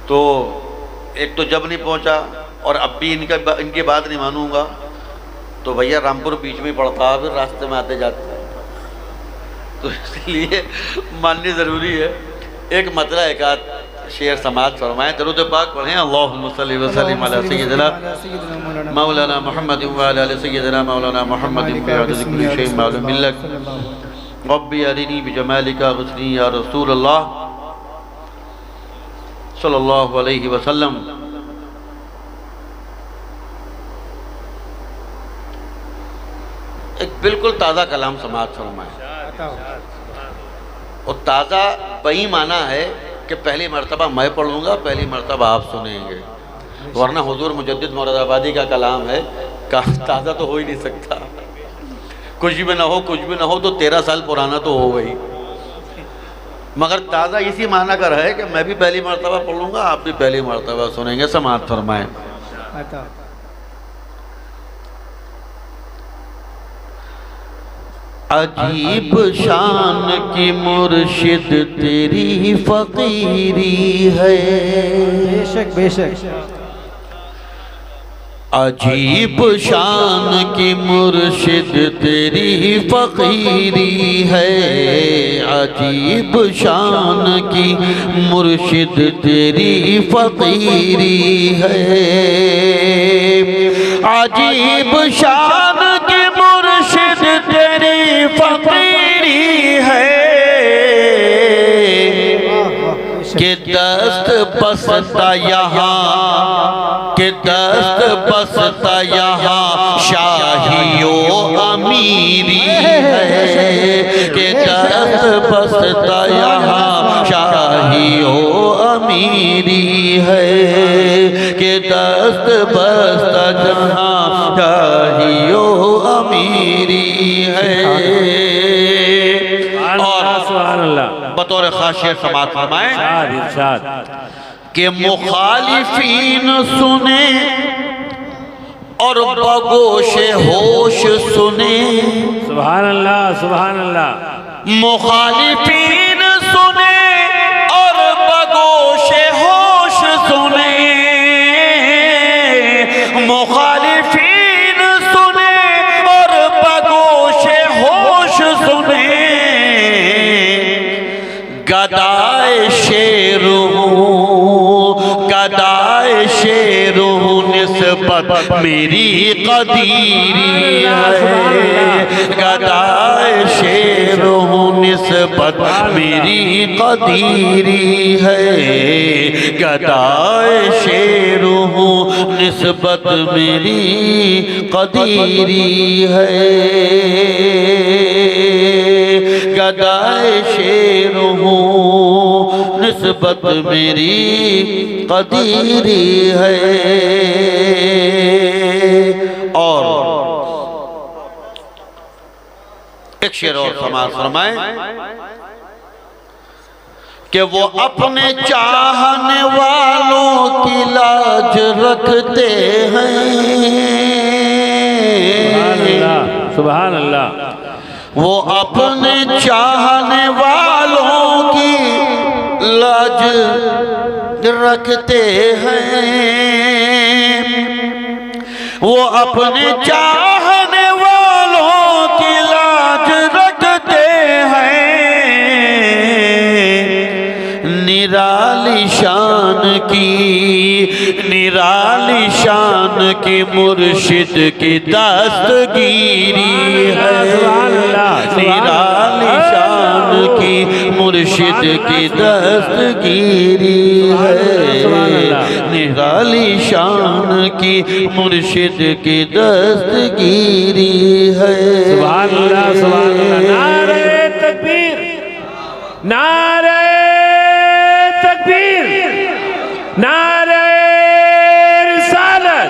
تو ایک تو جب نہیں پہنچا، اور اب بھی ان کی بات نہیں مانوں گا. تو بھیا رامپور بیچ میں پڑتا ہے، پھر راستے میں آتے جاتے ہیں، تو اس لیے ماننی ضروری ہے. ایک مطلع ایک آدھ شعر سماعت فرمائیں، درود پاک پڑھیں. اللہم صلی وسلم علی سیدنا مولانا محمد وعلی آل سیدنا مولانا محمد بعدد کل شیء معلوم لک ربی ارنی بجمالک غسنی یا رسول اللہ صلی اللہ علیہ وسلم. ایک بالکل تازہ کلام سماعت فرمائیں، اور تازہ بہی معنی ہے کہ پہلی مرتبہ میں پڑھوں گا، پہلی مرتبہ آپ سنیں گے، ورنہ حضور مجدد مراد آبادی کا کلام ہے، تازہ تو ہو ہی نہیں سکتا. کچھ بھی نہ ہو، کچھ بھی نہ ہو تو 13 سال پرانا تو ہو گئی، مگر تازہ اسی معنی کا ہے کہ میں بھی پہلی مرتبہ پڑھوں گا، آپ بھی پہلی مرتبہ سنیں گے. سماعت فرمائیں. عجیب شان کی مرشد تیری فقیری ہے، بے شک بے شک. عجیب شان کی مرشد تیری فقیری ہے، عجیب شان کی مرشد تیری فقیری ہے، عجیب شان کی مرشد تیری فقیری ہے، کہ دست بستا یہاں، کہ دست بستا یہاں شاہی و امیری ہے، کہ دست بستا یہاں شاہی و امیری ہے، کہ دست بستا جہاں شاہی و امیری ہے. اور بطور خاشع سماعت فرمائیں کہ مخالفین سنیں اور بگوش ہوش سنیں. سبحان اللہ سبحان اللہ. مخالفین سنیں اور بگوش ہوش سنیں، مخالفین سنیں اور بگوش ہوش سنیں. گدائے شیر ہوں، گدائے شیر ہوں، نسبت میری قدیری ہے، گدائے شیر ہوں، نسبت میری قدیری ہے، گدائے شیر ہوں، نسبت میری قدیری ہے، گدائے شیر ہوں، نسبت میری قدیری ہے. اور ایک شعر اور سماعت فرمائیں کہ وہ اپنے چاہنے والوں کی لاج رکھتے ہیں. سبحان اللہ. وہ اپنے چاہنے والوں کی لاج رکھتے ہیں، وہ اپنے چاہنے والوں کی لاج رکھتے ہیں. نرالی شان کی، نرالی شان کی مرشد کی دستگیری ہے، نرالی شان کی مرشد کی دستگیری ہے، نرالی شان کی مرشد کی دستگیری ہے. سبحان اللہ سبحان اللہ. نعرہ تکبیر، نعرہ تکبیر، نعرہ رسالت،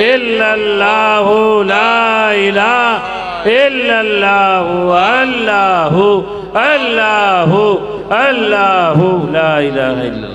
إلا الله لا إله إلا الله الله الله الله لا إله إلا الله